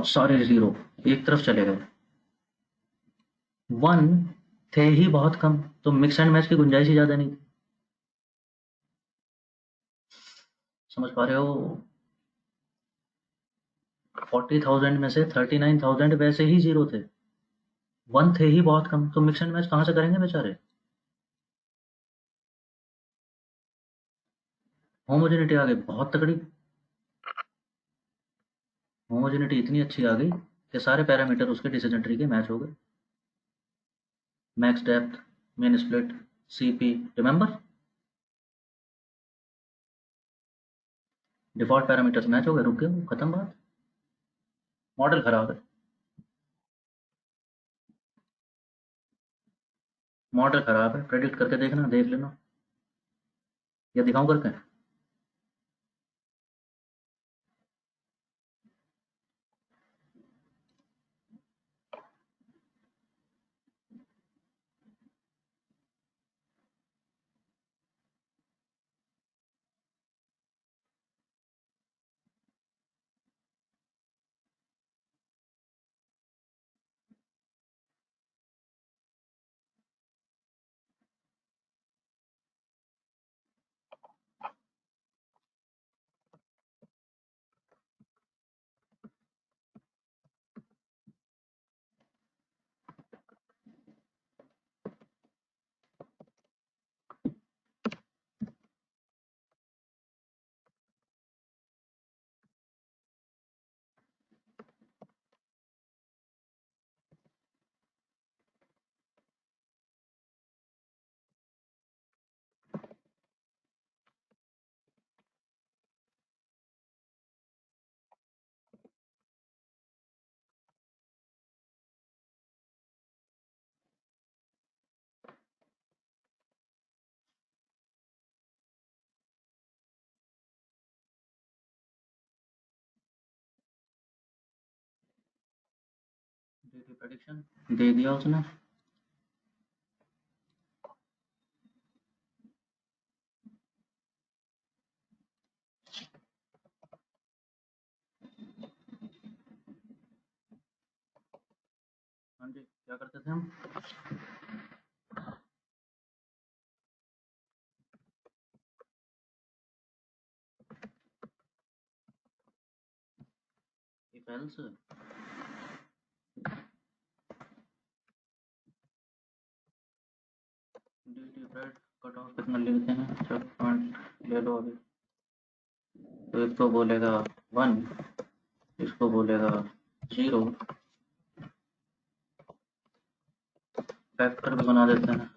सारे जीरो एक तरफ चले गए, 1 थे ही बहुत कम, तो मिक्स एंड मैच की गुंजाइश ही ज्यादा नहीं थी। समझ पा रहे हो? 40,000 में से 39,000 वैसे ही जीरो थे, 1 थे ही बहुत कम, तो मिक्स एंड मैच कहाँ से करेंगे बेचारे? होमोजेनिटी आ गई बहुत तगड़ी, होमोजेनिटी इतनी अच्छी आ गई कि सारे पैरामीटर उसके डिसीजन ट्री के मैच हो गए। Max depth, mean split, CP, remember default parameters match हो गए, रुक गए, खत्म बात। मॉडल खराब है, मॉडल खराब है, प्रेडिक्ट करके देखना, देख लेना, या दिखाऊं करके? दे दी प्रेडिक्शन, दे दिया उसने। हाँ जी, क्या करते थे हम? If else D pred cut off कितना लेते हैं, चलो पॉइंट ले लो अभी। तो इसको बोलेगा 1, इसको बोलेगा 0, फैक्टर भी बना देते हैं।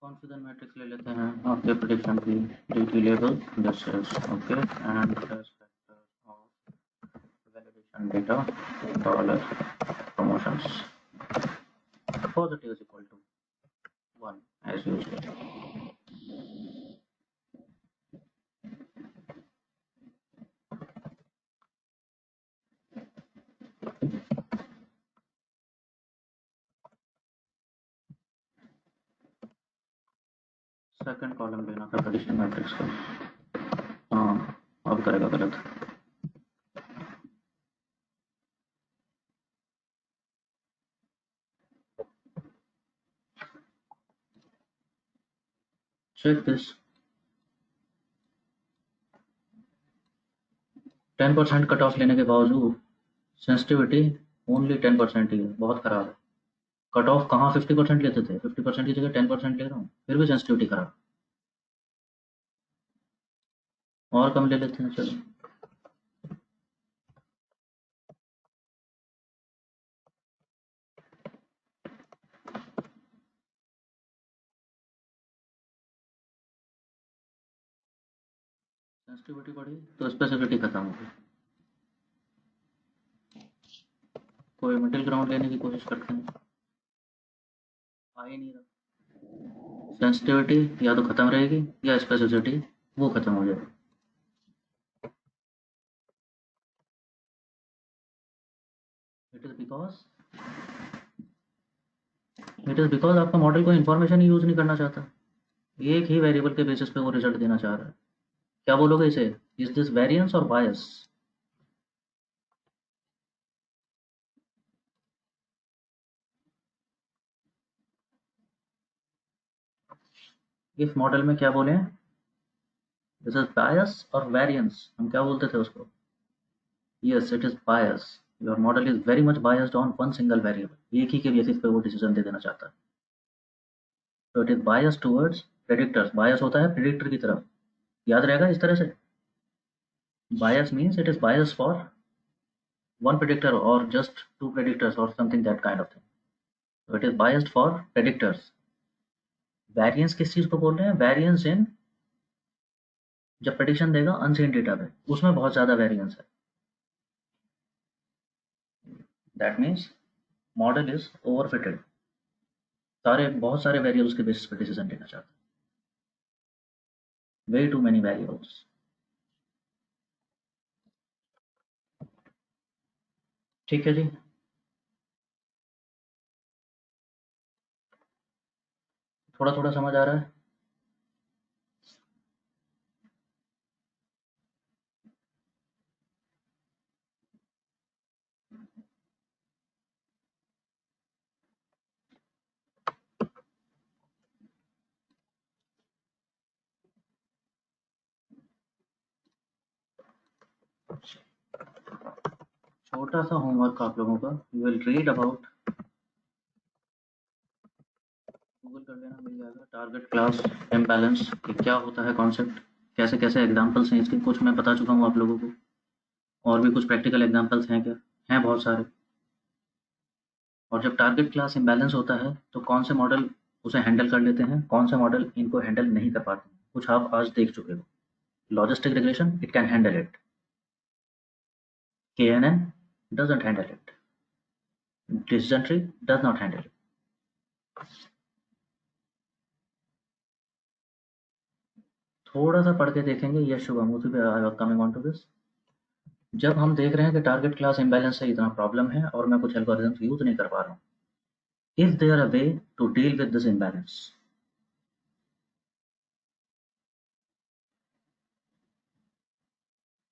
कॉन्फ्यूजन मैट्रिक्स ले लेते हैं आपके प्रेडिक्शन की D level this is okay and factor of validation data dollar promotions positive is equal to 1 as usual. Second column लेना था प्रेडिक्शन मैट्रिक्स का। हाँ अब करेगा गलत। चेक दिस 10% कट ऑफ लेने के बावजूद सेंसिटिविटी ओनली 10% ही है, बहुत खराब है। कट ऑफ कहाँ 50% लेते थे, 50% की जगह 10% ले रहा हूँ, फिर भी सेंसिटिविटी खराब। और कम ले लेते हैं चलो। सेंसिटिविटी बढ़ी तो स्पेसिफिसिटी खत्म हो गई। कोई मिडिल ग्राउंड लेने की कोशिश करते हैं, आ ही नहीं रहा। सेंसिटिविटी या तो खत्म रहेगी या स्पेसिफिसिटी वो खत्म हो जाएगी। इट इज बिकॉज आपका मॉडल को इन्फॉर्मेशन ही यूज नहीं करना चाहता, एक ही वेरिएबल के बेसिस पे वो रिजल्ट देना चाह रहा है। क्या बोलोगे इसे, इज दिस वेरिएंस और बायस? इफ मॉडल में क्या बोले, दिस इज बायस और वेरिएंस, हम क्या बोलते थे उसको? Yes it is bias, your model is very much biased on one single variable, एक ही के बेसिस पे वो डिसीजन दे देना चाहता है। तो it is bias towards predictors, bias होता है प्रेडिक्टर की तरफ, याद रहेगा इस तरह से। Bias means it is bias for one predictor or just two predictors or something that kind of thing. So it is biased for predictors. Variance किस चीज को बोल रहे हैं? Variance in, जब prediction देगा unseen data पे, उसमें बहुत ज्यादा variance है। That means model is overfitted, बहुत सारे variables के basis पे decision लेना चाहता है, way too many variables। ठीक है जी, थोड़ा थोड़ा समझ आ रहा है। छोटा सा होमवर्क आप लोगों का, you will read about, Google कर लेना मिल जाएगा, टारगेट क्लास इम्बैलेंस क्या होता है कॉन्सेप्ट, कैसे कैसे एग्जांपल्स हैं इसके, कुछ मैं बता चुका हूँ आप लोगों को, और भी कुछ प्रैक्टिकल एग्जांपल्स हैं क्या? हैं बहुत सारे। और जब टारगेट क्लास इम्बैलेंस होता है तो कौन से मॉडल उसे हैंडल कर लेते हैं, कौन से मॉडल इनको हैंडल नहीं कर पाते हैं, कुछ आप आज देख चुके हो। Logistic regression it can handle it, KNN doesn't handle it, decision tree does not handle it। थोड़ा सा पढ़ के देखेंगे, यस शुभम, उसी पे I was coming on to this. जब हम देख रहे हैं कि टारगेट क्लास इम्बैलेंस से इतना प्रॉब्लम है और मैं कुछ एल्गोरिथम्स यूज नहीं कर पा रहा हूँ, is there a way to deal with this imbalance?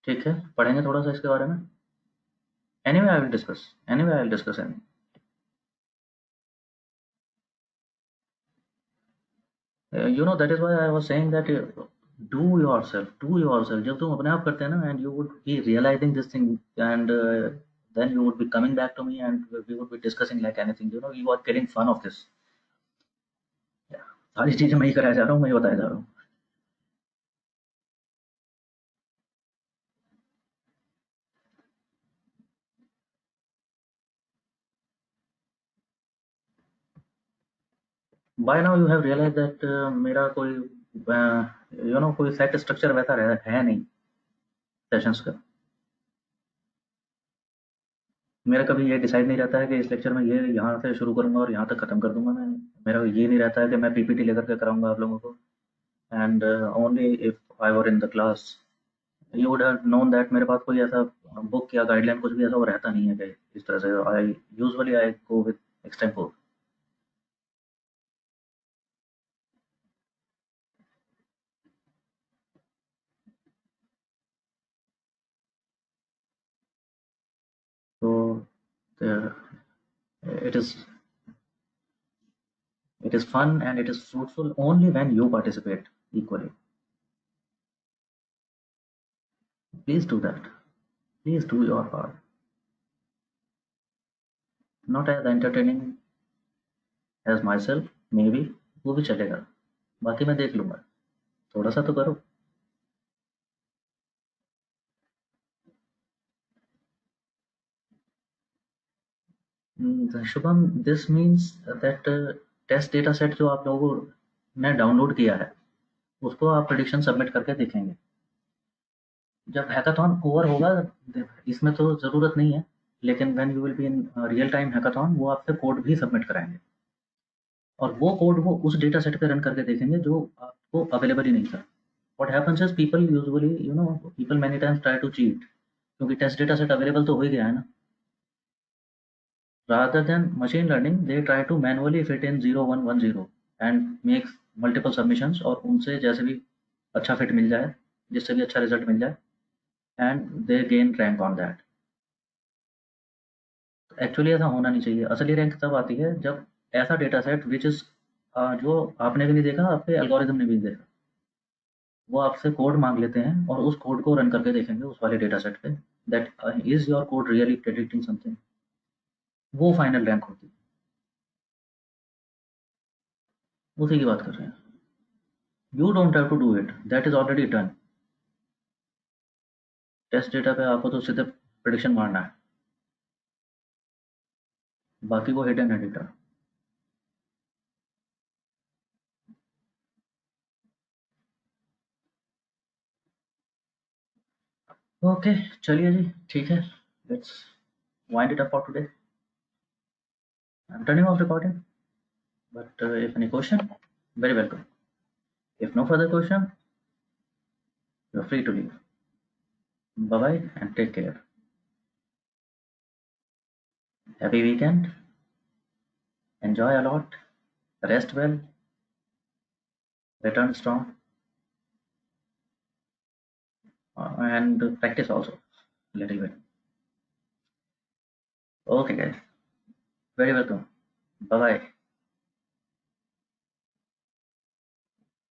ठीक है, पढ़ेंगे थोड़ा सा इसके बारे में। Anyway I will discuss, anyway I will discuss any. You know that is why I was saying that do yourself, जब तुम अपने आप करते हैं ना, and you would be realizing this thing, and then you would be coming back to me and we would be discussing like anything, you know, you are getting fun of this। सारी चीजें मैं ही कराया जा रहा हूँ, मैं ही बताया जा रहा हूँ। By now you have realise that मेरा कोई कोई सेट स्ट्रक्चर वैसा है नहीं सेशंस का। मेरा कभी ये डिसाइड नहीं रहता है कि इस लेक्चर में ये यहाँ से शुरू करूँगा और यहाँ तक खत्म कर दूंगा मैं। मेरा ये नहीं रहता है कि मैं पीपीटी लेकर के कराऊंगा आप लोगों को। And only if I were in the class you would have known that मेरे पास कोई ऐसा बुक या गाइडलाइन कुछ भी ऐसा वो रहता नहीं है कि इस तरह से I usually I go with extempore. तो it is fun and it is fruitful only when you participate equally. Please do that. Please do your part. Not as entertaining as myself, maybe वो भी चलेगा, बाकी मैं देख लूंगा, थोड़ा सा तो करो। Shubham, this means that test data set जो आप लोगों ने डाउनलोड किया है उसको आप प्रेडिक्शन सबमिट करके देखेंगे। जब हैकाथॉन ओवर होगा इसमें तो ज़रूरत नहीं है, लेकिन when you will be in real time hackathon वो आपसे कोड भी सबमिट कराएंगे और वो कोड वो उस डेटा सेट पे रन करके देखेंगे जो आपको अवेलेबल ही नहीं था। What happens is people usually people many times try to cheat, क्योंकि टेस्ट डेटा सेट अवेलेबल तो हो ही गया है ना। Rather than machine learning they try to manually fit in 0110 and make multiple submissions और उनसे जैसे भी अच्छा फिट मिल जाए, जिससे भी अच्छा रिजल्ट मिल जाए, and they gain rank on that. Actually ऐसा होना नहीं चाहिए। असली रैंक तब आती है जब ऐसा डेटा सेट विच इज जो आपने भी नहीं देखा, आपके एल्गोरिदम ने भी नहीं देखा, वो आपसे कोड मांग लेते हैं और उस कोड को रन करके देखेंगे उस वाले डेटा सेट पे, that is your code really predicting something, वो फाइनल रैंक होती है। उसी की बात कर रहे हैं। You don't have to do it, that is already done. Test data पे आपको तो सीधे प्रेडिक्शन मारना है, बाकी वो हिडन है डेटा। ओके, चलिए जी, ठीक है, let's wind it up for today. I am turning of recording, but if any question, very welcome. If no further question, you're free to leave. Bye bye and take care. Happy weekend. Enjoy a lot. Rest well. Return strong. And practice also a little bit. Okay, guys. Very welcome. Bye bye.